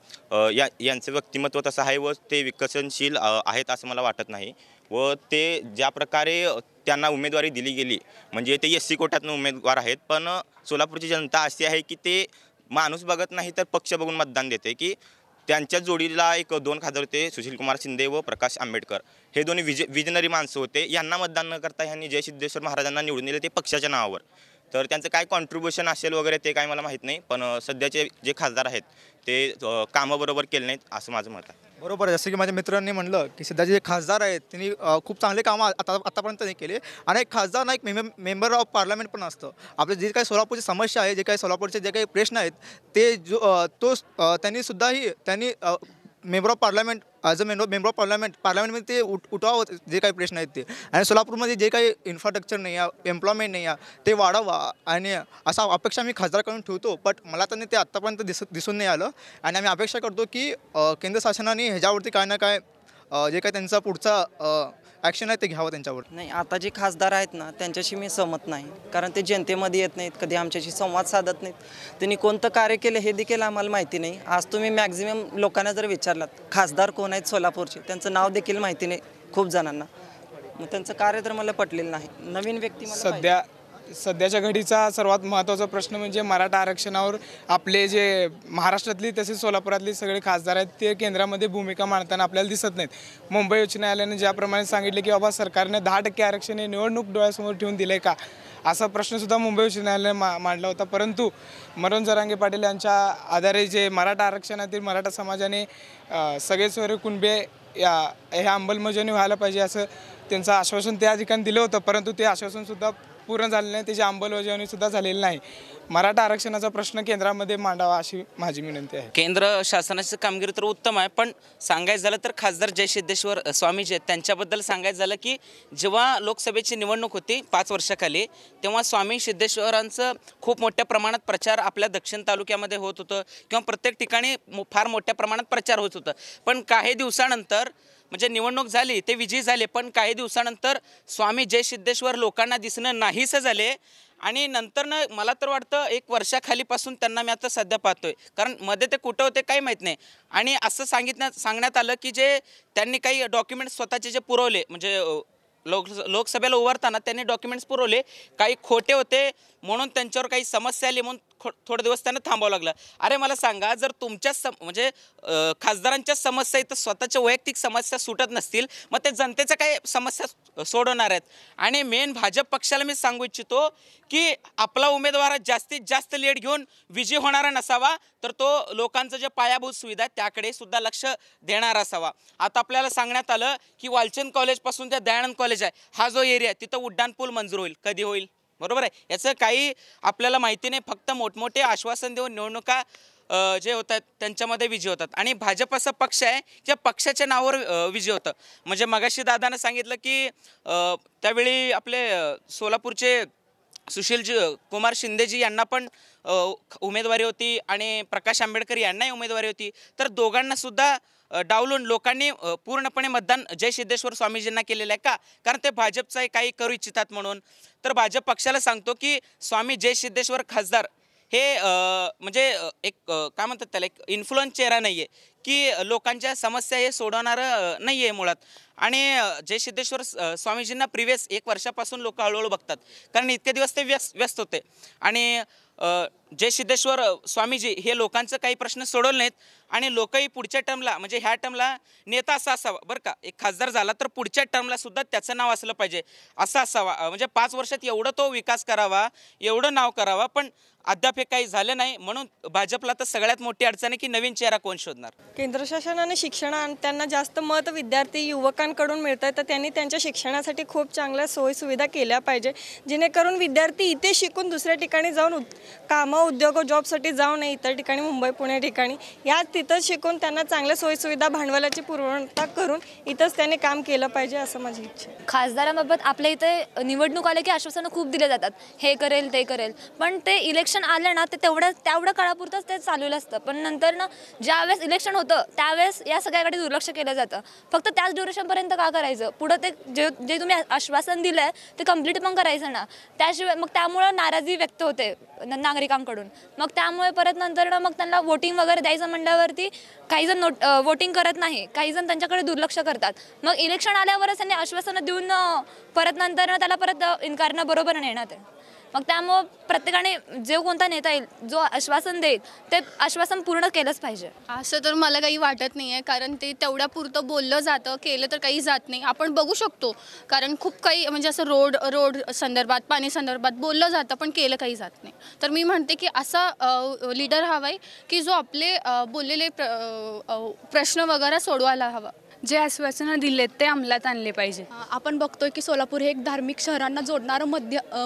यांचं व्यक्तिमत्व तसं आहे व ते विकसनशील आहेत असं मला वाटत नाही. व ते ज्या प्रकारे त्यांना उमेदवारी दिली गेली, म्हणजे ते SC कोट्यातून उमेदवार आहेत, पण सोलापूरची जनता अशी आहे की ते माणूस बघत नाही तर पक्ष बघून मतदान देते. की त्यांच्या जोडीला एक 2 खासदार होते, सुशीलकुमार शिंदे व प्रकाश आंबेडकर, हे दोन्ही विजनरी माणसं होते. यांना मतदान न करता यांनी जय सिद्धेश्वर महाराजांना निवडून दिले ते पक्षाच्या नावावर. तर त्यांचं काय कॉन्ट्रीब्युशन असेल वगैरे ते काय मला माहीत नाही, पण सध्याचे जे खासदार आहेत ते कामं बरोबर केले नाहीत असं माझं मत आहे. बरोबर आहे. जसं की माझ्या मित्रांनी म्हणलं की सध्याचे जे खासदार आहेत त्यांनी खूप चांगले कामं आतापर्यंत नाही केले. आणि एक खासदार ना एक मेंबर ऑफ पार्लमेंट पण असतं. आपले जे काही सोलापूरची समस्या आहे, जे काही सोलापूरचे जे काही प्रश्न आहेत ते त्यांनी member of parliament as a member of पार्लमेंटमध्ये ते उठवावं जे काही प्रश्न आहेत ते. आणि सोलापूरमध्ये जे काही इन्फ्रास्ट्रक्चर नाही आहे, एम्प्लॉयमेंट नाही आहे, ते वाढवा आणि असा अपेक्षा मी खासदाराकडून ठेवतो. बट मला त्यांनी ते आत्तापर्यंत दिसून नाही आलं. आणि आम्ही अपेक्षा करतो की केंद्र शासनाने ह्याच्यावरती काय ना काय जे काही त्यांचा पुढचा ॲक्शन आहे ते घ्यावं त्यांच्यावर. नाही, आता जे खासदार आहेत ना त्यांच्याशी मी सहमत नाही, कारण ते जनतेमध्ये येत नाहीत, कधी आमच्याशी संवाद साधत नाहीत. त्यांनी कोणतं कार्य केलं हे देखील आम्हाला माहिती नाही. आज तुम्ही मॅक्झिमम लोकांना जर विचारलात खासदार कोण आहेत सोलापूरचे, त्यांचं नाव देखील माहिती नाही खूप जणांना. मग त्यांचं कार्य तर मला पटलेलं नाही. नवीन व्यक्ती मला सध्याच्या घडीचा सर्वात महत्त्वाचा प्रश्न म्हणजे मराठा आरक्षणावर आपले जे महाराष्ट्रातली तसेच सोलापुरातली सगळे खासदार आहेत ते केंद्रामध्ये भूमिका मांडताना आपल्याला दिसत नाहीत. मुंबई उच्च न्यायालयाने ज्याप्रमाणे सांगितले की बाबा सरकारने 10% आरक्षण हे निवडणूक डोळ्यासमोर ठेवून दिलं आहे का, असा प्रश्नसुद्धा मुंबई उच्च न्यायालयाने मांडला होता. परंतु मनोज जरांगे पाटील यांच्या आधारे जे मराठा आरक्षणातील मराठा समाजाने सगळे सोयरे कुणबे ह्या अंमलबजावणी व्हायला पाहिजे असं त्यांचं आश्वासन त्या ठिकाणी दिलं होतं. परंतु ते आश्वासनसुद्धा पूर्ण झालेलं नाही, त्याची अंमलबजावणीसुद्धा झालेली नाही. मराठा आरक्षणाचा प्रश्न केंद्रामध्ये मांडावा अशी माझी विनंती आहे. केंद्र शासनाची कामगिरी तर उत्तम आहे, पण सांगायचं झालं तर खासदार जय सिद्धेश्वर स्वामी जे आहेत त्यांच्याबद्दल सांगायचं झालं की जेव्हा लोकसभेची निवडणूक होती 5 वर्षाखाली, तेव्हा स्वामी सिद्धेश्वरांचं खूप मोठ्या प्रमाणात प्रचार आपल्या दक्षिण तालुक्यामध्ये होत होतं किंवा प्रत्येक ठिकाणी फार मोठ्या प्रमाणात प्रचार होत होतं. पण काही दिवसानंतर म्हणजे निवडणूक झाली, ते विजयी झाले, पण काही दिवसानंतर स्वामी जय सिद्धेश्वर लोकांना दिसणं नाहीसं झाले. आणि नंतर मला तर वाटतं 1 वर्षाखालीपासून त्यांना मी आता सध्या पाहतोय, कारण मध्ये ते कुठं होते काही माहीत नाही. आणि असं सांगण्यात आलं की जे त्यांनी काही डॉक्युमेंट्स स्वतःचे जे पुरवले, म्हणजे लोकसभेला उभारताना त्यांनी डॉक्युमेंट्स पुरवले, काही खोटे होते म्हणून त्यांच्यावर काही समस्या आली म्हणून थोडे दिवस त्यांना थांबावं लागलं. अरे मला सांगा, जर तुमच्या म्हणजे खासदारांच्या समस्या इथं स्वतःच्या वैयक्तिक समस्या सुटत नसतील, मग ते जनतेच्या काही समस्या सोडवणार आहेत. आणि मेन भाजप पक्षाला मी सांगू इच्छितो की आपला उमेदवार जास्तीत जास्त लीड घेऊन विजयी होणारा नसावा, तर तो लोकांचं जे पायाभूत सुविधा आहे त्याकडे सुद्धा लक्ष देणारा असावा. आता आपल्याला सांगण्यात आलं की वालचंद कॉलेजपासून त्या दयानंद कॉलेज आहे, हा जो एरिया तिथं उड्डाण पूल मंजूर होईल. कधी होईल? बरोबर आहे. याचं काही आपल्याला माहिती नाही, फक्त मोठमोठे आश्वासन देऊन निवडणुका जे होतात त्यांच्यामध्ये विजय होतात. आणि भाजप असा पक्ष आहे ज्या पक्षाच्या नावावर विजय होतं. म्हणजे मगाशी दादानं सांगितलं की त्यावेळी आपले सोलापूरचे सुशीलजी कुमार शिंदेजी यांना पण उमेदवारी होती आणि प्रकाश आंबेडकर यांनाही उमेदवारी होती. तर दोघांनासुद्धा डावलून लोकांनी पूर्णपणे मतदान जय सिद्धेश्वर स्वामीजींना केलेलं आहे का? कारण ते भाजपचं काही करू इच्छितात म्हणून. तर भाजप पक्षाला सांगतो की स्वामी जय सिद्धेश्वर खासदार हे म्हणजे एक काय म्हणतात त्याला, एक इन्फ्लुएन्स चेहरा नाही आहे की लोकांच्या समस्या हे सोडवणारं नाही आहे मुळात. आणि जय सिद्धेश्वर स्वामीजींना प्रिव्हियस 1 वर्षापासून लोक हळूहळू बघतात, कारण इतके दिवस ते व्यस्त होते. आणि जय सिद्धेश्वर स्वामीजी हे लोकांचं काही प्रश्न सोडवले नाहीत आणि लोकही पुढच्या टर्मला म्हणजे ह्या टर्मला नेता असा असावा बरं का, एक खासदार झाला तर पुढच्या टर्मला सुद्धा त्याचं नाव असलं पाहिजे असं असावा. म्हणजे 5 वर्षात एवढं तो विकास करावा, एवढं नाव करावा, पण अद्याप हे काही झालं नाही. म्हणून भाजपला तर सगळ्यात मोठी अडचण आहे की नवीन चेहरा कोण शोधणार. केंद्र शासनाने शिक्षण त्यांना जास्त मत विद्यार्थी युवकांकडून मिळत आहे, तर त्यांनी त्यांच्या शिक्षणासाठी खूप चांगल्या सोयीसुविधा केल्या पाहिजे, जेणेकरून विद्यार्थी इथे शिकून दुसऱ्या ठिकाणी जाऊन कामं उद्योग जॉबसाठी जाऊ नये इतर ठिकाणी मुंबई पुणे ठिकाणी तिथंच शिकून त्यांना चांगल्या सोयीसुविधा भांडवलाची पुरवठा करून इथंच त्यांनी काम केलं पाहिजे असं माझी इच्छा आहे. खासदाराबाबत आपल्या इथे निवडणूक आले की आश्वासनं खूप दिले जातात, हे करेल ते करेल, पण ते इलेक्शन आलं ना ते तेवढ्या काळापुरतंच ते चालवलं असतं. पण नंतर ना ज्यावेळेस इलेक्शन होतं त्यावेळेस या सगळ्याकडे दुर्लक्ष केलं जातं. फक्त त्याच ड्युरेशनपर्यंत का करायचं, पुढं ते जे तुम्ही आश्वासन दिलं आहे ते कंप्लीट पण करायचं ना. त्याशिवाय मग त्यामुळं नाराजी व्यक्त होते नागरिकांकडून. मग त्यामुळे परत नंतर ना मग त्यांना वोटिंग वगैरे द्यायचं म्हणल्यावरती काही जण वोटिंग करत नाही, काही जण त्यांच्याकडे दुर्लक्ष करतात. मग इलेक्शन आल्यावरच त्यांनी आश्वासनं देऊन परत नंतर त्याला परत इन्कारणं बरोबर नाही ना ते. मग त्यामुळं प्रत्येकाने जे कोणता नेता येईल जो आश्वासन देईल ते आश्वासन पूर्ण केलंच पाहिजे. असं तर मला काही वाटत नाही आहे, कारण ते तेवढ्यापुरतं बोललं जातं, केलं तर काही जात नाही. आपण बघू शकतो, कारण खूप काही म्हणजे असं रोड संदर्भात पाणी संदर्भात बोललं जातं पण केलं काही जात नाही. तर मी म्हणते की असा लीडर हवा आहे की जो आपले बोललेले प्रश्न वगैरे सोडवायला हवा. जे आश्वासनं दिलेत ते अंमलात आणले पाहिजे. आपण बघतोय की सोलापूर हे एक धार्मिक शहरांना जोडणारं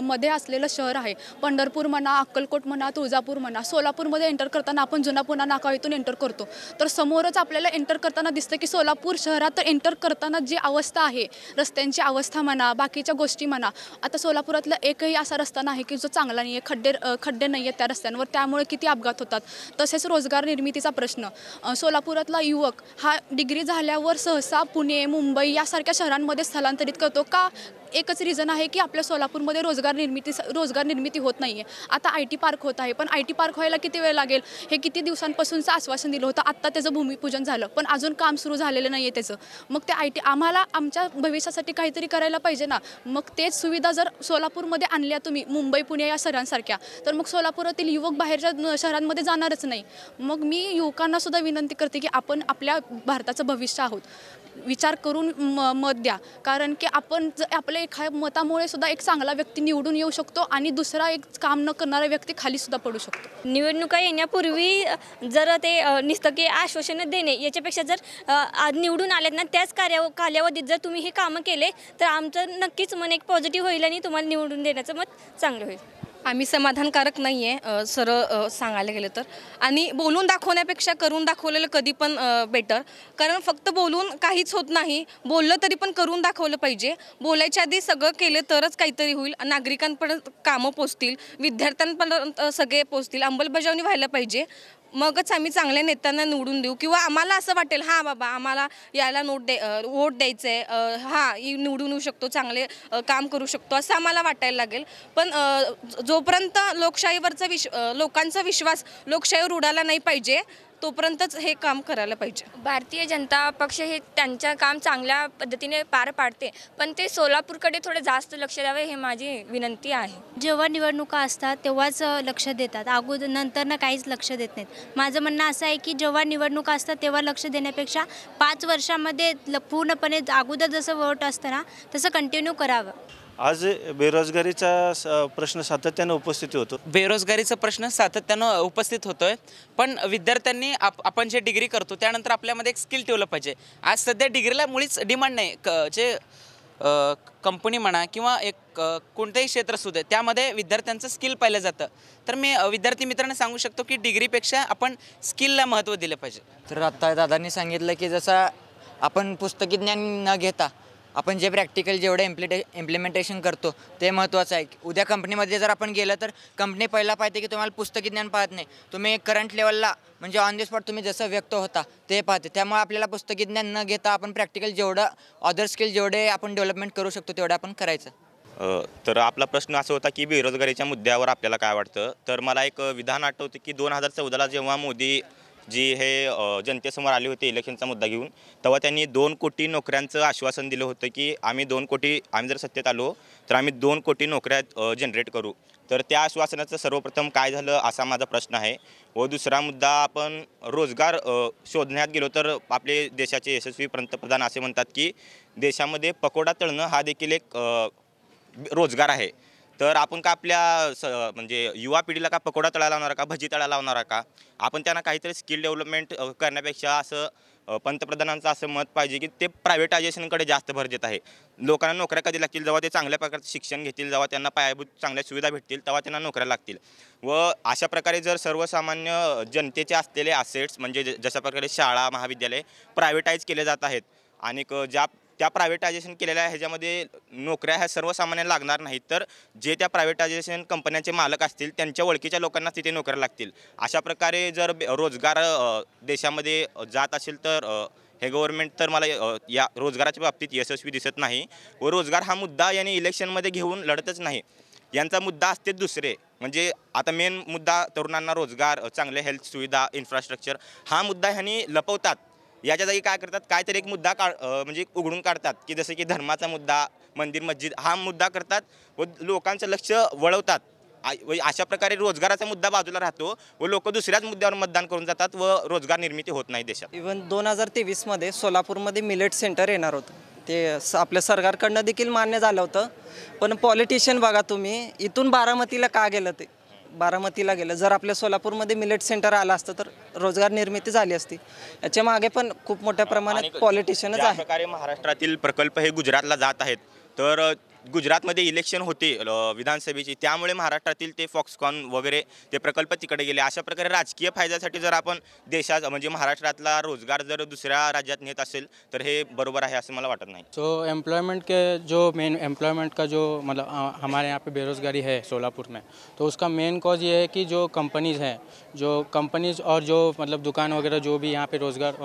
मध्ये असलेलं शहर आहे. पंढरपूर म्हणा, अक्कलकोट म्हणा, तुळजापूर म्हणा, सोलापूरमध्ये एंटर करताना आपण जुना पुणा नाका इथून एंटर करतो, तर समोरच आपल्याला एंटर करताना दिसतं की सोलापूर शहरात एंटर करताना जी अवस्था आहे, रस्त्यांची अवस्था म्हणा, बाकीच्या गोष्टी म्हणा, आता सोलापुरातला एकही असा रस्ता नाही की जो चांगला नाही आहे, खड्डे नाही आहेत त्या रस्त्यांवर, त्यामुळे किती अपघात होतात. तसेच रोजगार निर्मितीचा प्रश्न, सोलापुरातला युवक हा डिग्री झाल्यावर सहसा पुणे, मुंबई यासारख्या शहरांमध्ये स्थलांतरित करतो का? एकच रिझन आहे की आपल्या सोलापूरमध्ये रोजगार निर्मिती होत नाही आहे. आता IT पार्क होत आहे, पण IT पार्क व्हायला किती वेळ लागेल? हे किती दिवसांपासूनचं आश्वासन दिलं होतं, आत्ता त्याचं भूमिपूजन झालं पण अजून काम सुरू झालेलं नाही आहे त्याचं. मग ते आम्हाला आमच्या भविष्यासाठी काहीतरी करायला पाहिजे ना. मग तेच सुविधा जर सोलापूरमध्ये आणल्या तुम्ही मुंबई पुणे या शहरांसारख्या, तर मग सोलापुरातील युवक बाहेरच्या शहरांमध्ये जाणारच नाही. मग मी युवकांना सुद्धा विनंती करते की आपण आपल्या भारताचं भविष्य आहोत, विचार करून मत द्या, कारण की आपण आपल्या एखाद्या मतामुळे सुद्धा एक चांगला व्यक्ती निवडून येऊ शकतो आणि दुसरा एक काम न करणारा व्यक्ती खाली सुद्धा पडू शकतो. निवडणुका येण्यापूर्वी जर ते नुसतं की आश्वासनं देणे याच्यापेक्षा जर आज निवडून आलेत ना त्याच कालावधीत जर तुम्ही हे कामं केले तर आमचं नक्कीच मन एक पॉझिटिव्ह होईल आणि तुम्हाला निवडून देण्याचं मत चांगलं होईल. आम्ही समाधानकारक नाही आहे सरळ सांगायला गेलं तर. आणि बोलून दाखवण्यापेक्षा करून दाखवलेलं कधी पण बेटर, कारण फक्त बोलून काहीच होत नाही, बोललं तरी पण करून दाखवलं पाहिजे. बोलायच्या आधी सगळं केलं तरच काहीतरी होईल, नागरिकांपर्यंत कामं पोचतील, विद्यार्थ्यांपर्यंत सगळे पोचतील, अंमलबजावणी व्हायला पाहिजे. मगच आम्ही चांगल्या नेत्यांना निवडून देऊ, किंवा आम्हाला असं वाटेल हां बाबा आम्हाला याला वोट द्यायचं आहे, हां निवडून येऊ शकतो, चांगले काम करू शकतो असं आम्हाला वाटायला लागेल. पण जोपर्यंत लोकशाहीवरचा लोकांचा विश्वास लोकशाहीवर उडाला नाही पाहिजे तोपर्यंतच हे काम करायला पाहिजे. भारतीय जनता पक्ष हे त्यांचं काम चांगल्या पद्धतीने पार पाडते, पण ते सोलापूरकडे थोडे जास्त लक्ष द्यावे हे माझी विनंती आहे. जेव्हा निवडणुका असतात तेव्हाच लक्ष देतात, अगोदर नंतर काहीच लक्ष देत नाहीत. माझं म्हणणं असं आहे की जेव्हा निवडणुका असतात तेव्हा लक्ष देण्यापेक्षा 5 वर्षामध्ये पूर्णपणे अगोदर जसं वोट असतं ना तसं कंटिन्यू करावं. आज बेरोजगारीचा प्रश्न सातत्यानं उपस्थित होतो. बेरोजगारीचा प्रश्न सातत्यानं उपस्थित होतोय, पण विद्यार्थ्यांनी आपण जे डिग्री करतो त्यानंतर आपल्यामध्ये एक स्किल ठेवलं पाहिजे. आज सध्या डिग्रीला मुळीच डिमांड नाही. जे कंपनी म्हणा किंवा एक कोणतंही क्षेत्र असू दे त्यामध्ये विद्यार्थ्यांचं स्किल पाहिलं जातं. तर मी विद्यार्थी मित्रांना सांगू शकतो की डिग्रीपेक्षा आपण स्किलला महत्त्व दिलं पाहिजे. तर आत्ता दादांनी सांगितलं की जसं आपण पुस्तकी ज्ञान न घेता आपण जे प्रॅक्टिकल जेवढं इम्प्लिमेंटेशन करतो ते महत्त्वाचं आहे. उद्या कंपनीमध्ये जर आपण गेलं तर कंपनी पहिला पाहते की तुम्हाला पुस्तकी ज्ञान पाहत नाही, तुम्ही करंट लेवलला म्हणजे ऑन दी स्पॉट तुम्ही जसं व्यक्त होता ते पाहते. त्यामुळे आपल्याला पुस्तकी ज्ञान न घेता आपण प्रॅक्टिकल जेवढं अदर स्किल जेवढे आपण डेव्हलपमेंट करू शकतो तेवढं आपण करायचं. तर आपला प्रश्न असा होता की बेरोजगारीच्या मुद्द्यावर आपल्याला काय वाटतं. तर मला एक विधान आठवते की 2014ला जेव्हा मोदी जी हे जनतेसमोर आले होते इलेक्शनचा मुद्दा घेऊन, तेव्हा त्यांनी 2 कोटी नोकऱ्यांचं आश्वासन दिलं होतं की आम्ही 2 कोटी, आम्ही जर सत्तेत आलो तर आम्ही 2 कोटी नोकऱ्या जनरेट करू. तर त्या आश्वासनाचं सर्वप्रथम काय झालं असा माझा प्रश्न आहे. व दुसरा मुद्दा, आपण रोजगार शोधण्यात गेलो तर आपले देशाचे यशस्वी पंतप्रधान असे म्हणतात की देशामध्ये पकोडा तळणं हा देखील एक रोजगार आहे. तर आपण का आपल्या म्हणजे युवा पिढीला का पकोडा तळायला लावणार का, भजी तळायला लावणार का? आपण त्यांना काहीतरी स्किल डेव्हलपमेंट करण्यापेक्षा असं पंतप्रधानांचं असं मत पाहिजे की ते प्रायव्हेटायझेशनकडे जास्त भर देत आहे. लोकांना नोकऱ्या कधी लागतील, जेव्हा ते चांगल्या प्रकारचं शिक्षण घेतील, जेव्हा त्यांना पायाभूत चांगल्या सुविधा भेटतील, तेव्हा त्यांना नोकऱ्या लागतील. व अशा प्रकारे जर सर्वसामान्य जनतेचे असलेले असेट्स म्हणजे जशा प्रकारे शाळा महाविद्यालय प्रायव्हेटाईज केले जात आहेत आणि त्या प्रायव्हेटायझेशन केलेल्या ह्याच्यामध्ये नोकऱ्या ह्या सर्वसामान्यांना लागणार नाहीत, तर जे त्या प्रायव्हेटायझेशन कंपन्यांचे मालक असतील त्यांच्या ओळखीच्या लोकांना तिथे नोकऱ्या लागतील. अशा प्रकारे जर रोजगार देशामध्ये जात असेल तर हे गव्हर्नमेंट तर मला या रोजगाराच्या बाबतीत यशस्वी दिसत नाही. व रोजगार हा मुद्दा यांनी इलेक्शनमध्ये घेऊन लढतच नाही. यांचा मुद्दा असते दुसरे, म्हणजे आता मेन मुद्दा तरुणांना रोजगार, चांगले हेल्थ सुविधा, इन्फ्रास्ट्रक्चर हा मुद्दा ह्यांनी लपवतात. याच्या जागी काय करतात, काहीतरी एक मुद्दा म्हणजे उघडून काढतात की जसं की धर्माचा मुद्दा, मंदिर मस्जिद हा मुद्दा करतात व लोकांचं लक्ष वळवतात. अशा प्रकारे रोजगाराचा मुद्दा बाजूला राहतो व लोक दुसऱ्याच मुद्द्यावर मतदान करून जातात व रोजगार निर्मिती होत नाही देशात. इव्हन 2023मध्ये सोलापूरमध्ये मिलेट सेंटर येणार होतं, ते आपल्या सरकारकडनं देखील मान्य झालं होतं. पण पॉलिटिशियन बघा तुम्ही, इथून बारामतीला का गेलं, ते बारामतीला गेलं. जर आपल्या सोलापूरमध्ये मिलेट सेंटर आलं असतं तर रोजगार निर्मिती झाली असती. याच्या मागे पण खूप मोठ्या प्रमाणात पॉलिटिशियनच आहे. प्रकारे महाराष्ट्रातील प्रकल्प हे गुजरातला जात आहेत, तर गुजरातमध्ये इलेक्शन होते विधानसभेची, त्यामुळे महाराष्ट्रातील ते फॉक्सकॉन वगैरे ते प्रकल्प तिकडे गेले. अशा प्रकारे राजकीय फायद्यासाठी जर आपण देशात म्हणजे महाराष्ट्रातला रोजगार जर दुसऱ्या राज्यात नेत असेल तर हे बरोबर आहे असं मला वाटत नहीं. तो एम्प्लॉयमेंट के जो मेन एम्प्लॉयमेंट का जो मतलब हमारे यहाँ पे बेरोज़गारी है सोलापुर में, तो उसका मेन कॉज ये है कि जो कंपनीज़ हैं, जो कंपनीज़ और जो मतलब दुकान वगैरह जो भी यहाँ पे रोज़गार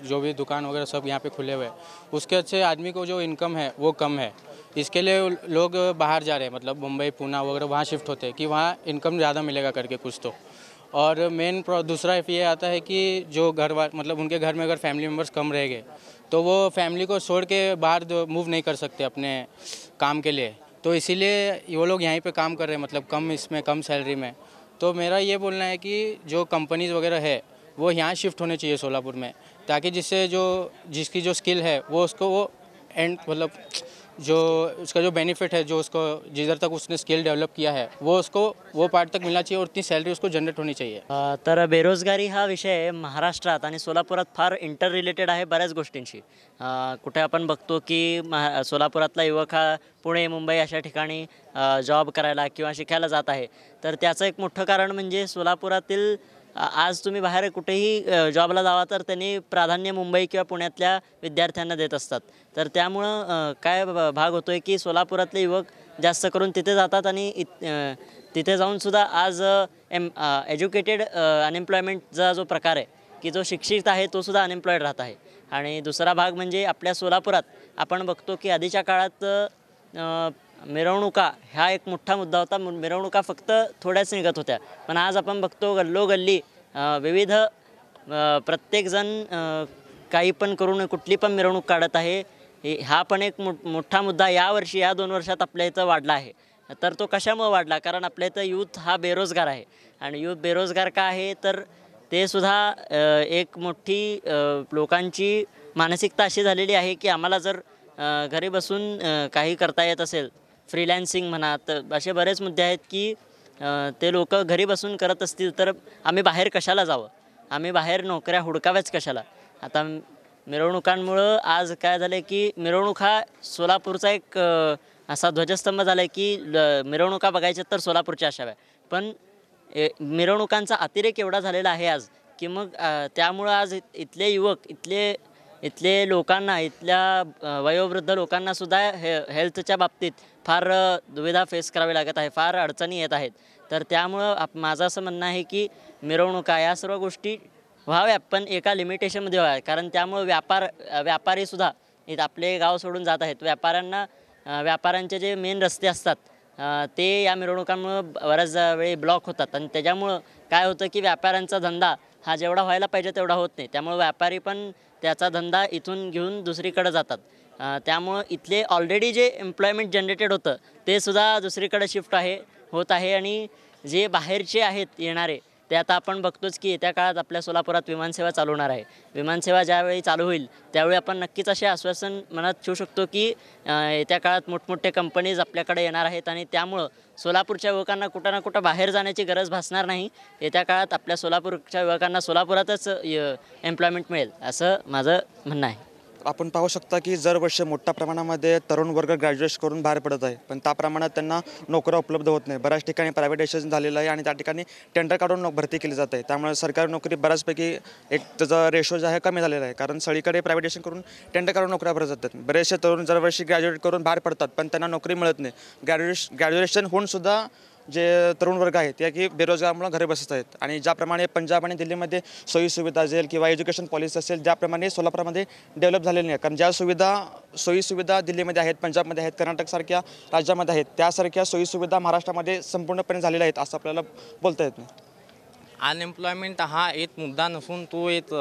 जो भी दुकान वगैरह सब यहाँ पे खुले हुए हैं, उसके अच्छे आदमी को जो इनकम है वो कम है. इसके लिए लोग बाहर जा रहे हैं, मतलब मुंबई पूना वगैरह वहाँ शिफ्ट होते हैं कि वहाँ इनकम ज़्यादा मिलेगा करके कुछ तो. और मेन दूसरा ये आता है कि जो मतलब उनके घर में अगर फैमिली मेम्बर्स कम रह गए तो वो फैमिली को छोड़ के बाहर मूव नहीं कर सकते अपने काम के लिए, तो इसीलिए वो लोग यहीं पे काम कर रहे हैं, मतलब कम इसमें कम सैलरी में. तो मेरा ये बोलना है कि जो कंपनीज़ वगैरह है वो यहाँ शिफ्ट होने चाहिए सोलापुर में, ताकि जिससे जिसकी जो स्किल है वो उसको वो एंड मतलब जो उसका जो बेनिफिट है, जो उसको जिधर तक उसने स्किल डेवलप किया है वो उसको वो पार्ट तक मिलना चाहिए और उतनी सैलरी उसको जनरेट होनी चाहिए. तर बेरोजगारी हा विषय महाराष्ट्रात आणि सोलापुरात फार इंटर रिलेटेड आहे बऱ्याच गोष्टींशी. कुठे आपण बघतो की सोलापुरातला युवक हा पुणे मुंबई अशा ठिकाणी जॉब करायला किंवा शिकायला जात आहे. तर त्याचं एक मोठं कारण म्हणजे सोलापुरातील आज तुम्ही बाहेर कुठेही जॉबला जावा तर त्यांनी प्राधान्य मुंबई किंवा पुण्यातल्या विद्यार्थ्यांना देत असतात. तर त्यामुळं काय भाग होतो आहे की सोलापुरातले युवक जास्त करून तिथे जातात आणि तिथे जाऊनसुद्धा आज एज्युकेटेड अनएम्प्लॉयमेंटचा जो प्रकार आहे की जो शिक्षित आहे तो सुद्धा अनएम्प्लॉईड राहत आहे. आणि दुसरा भाग म्हणजे आपल्या सोलापुरात आपण बघतो की आधीच्या काळात मिरवणुका हा एक मोठा मुद्दा होता. मिरवणुका फक्त थोड्याच निघत होत्या, पण आज आपण बघतो गल्लोगल्ली विविध प्रत्येकजण काही पण करून कुठली पण मिरवणूक काढत आहे. हा पण एक मोठा मुद्दा यावर्षी या 2 वर्षात आपल्या इथं वाढला आहे. तर तो कशामुळे वाढला, कारण आपल्या इथं यूथ हा बेरोजगार आहे. आणि यूथ बेरोजगार का आहे तर ते सुद्धा एक मोठी लोकांची मानसिकता अशी झालेली आहे की आम्हाला जर घरी बसून काही करता येत असेल, फ्रीलॅन्सिंग म्हणा, तर असे बरेच मुद्दे आहेत की ते लोक घरी बसून करत असतील तर आम्ही बाहेर कशाला जावं, आम्ही बाहेर नोकऱ्या हुडकाव्याच कशाला. आता मिरवणुकांमुळं आज काय झालं आहे की मिरवणूक हा सोलापूरचा एक असा ध्वजस्तंभ झाला आहे की मिरवणुका बघायच्या तर सोलापूरच्या असाव्या. पण मिरवणुकांचा अतिरेक एवढा झालेला आहे आज की मग त्यामुळं आज इथले युवक इथले लोकांना, इथल्या वयोवृद्ध लोकांनासुद्धा हेल्थच्या बाबतीत फार दुविधा फेस करावी लागत आहे, फार अडचणी येत आहेत. तर त्यामुळं माझं असं म्हणणं आहे की मिरवणुका या सर्व गोष्टी व्हाव्या, पण एका लिमिटेशनमध्ये व्हाव्या. कारण त्यामुळं व्यापारीसुद्धा इथं आपले गाव सोडून जात आहेत. व्यापाऱ्यांचे जे मेन रस्ते असतात ते या मिरवणुकांमुळं बऱ्याच वेळी ब्लॉक होतात आणि त्याच्यामुळं काय होतं की व्यापाऱ्यांचा धंदा हा जेवढा व्हायला पाहिजे तेवढा होत नाही. त्यामुळे व्यापारी पण त्याचा धंदा इथून घेऊन दुसरीकडे जातात. त्यामुळं इथले ऑलरेडी जे एम्प्लॉयमेंट जनरेटेड होतं ते सुद्धा दुसरीकडे शिफ्ट होत आहे आणि जे बाहेरचे आहेत येणारे ते आता आपण बघतोच की येत्या काळात आपल्या सोलापुरात विमानसेवा चालू होणार आहे. विमानसेवा ज्यावेळी चालू होईल त्यावेळी आपण नक्कीच असे आश्वासन मनात ठेवू शकतो की येत्या काळात मोठमोठे कंपनीज आपल्याकडे येणार आहेत आणि त्यामुळं सोलापूरच्या युवकांना कुठं ना कुठं बाहेर जाण्याची गरज भासणार नाही. येत्या काळात आपल्या सोलापूरच्या युवकांना सोलापुरातच एम्प्लॉयमेंट मिळेल असं माझं म्हणणं आहे. आपण पाहू शकता की दरवर्षी मोठ्या प्रमाणामध्ये तरुण वर्ग ग्रॅज्युएट करून बाहेर पडत आहे, पण त्या प्रमाणात त्यांना नोकऱ्या उपलब्ध होत नाही. बऱ्याच ठिकाणी प्रायव्हेटायझेशन झालेलं आहे आणि त्या ठिकाणी टेंडर काढून भरती केली जाते आहे. त्यामुळे सरकारी नोकरी बऱ्याचपैकी एक त्याचा रेशो जे आहे कमी झालेला आहे, कारण सगळीकडे प्रायव्हेटायझेशन करून टेंडर काढून नोकऱ्या भरत जातात. बरेचसे तरुण दरवर्षी ग्रॅज्युएट करून बाहेर पडतात, पण त्यांना नोकरी मिळत नाही. ग्रॅज्युएशन होऊन सुद्धा जे तरुण वर्ग आहेत ते की बेरोजगारमुळे घरी बसत आहेत. आणि ज्याप्रमाणे पंजाब आणि दिल्लीमध्ये सोयीसुविधा असेल किंवा एज्युकेशन पॉलिसी असेल, ज्याप्रमाणे सोलापुरामध्ये डेव्हलप झालेली नाही. कारण ज्या सोयीसुविधा दिल्लीमध्ये आहेत, पंजाबमध्ये आहेत, कर्नाटकसारख्या राज्यामध्ये आहेत, त्यासारख्या सोयीसुविधा महाराष्ट्रामध्ये संपूर्णपणे झालेल्या आहेत असं आपल्याला बोलता येत नाही. अनएम्प्लॉयमेंट हा एक मुद्दा नसून तो एक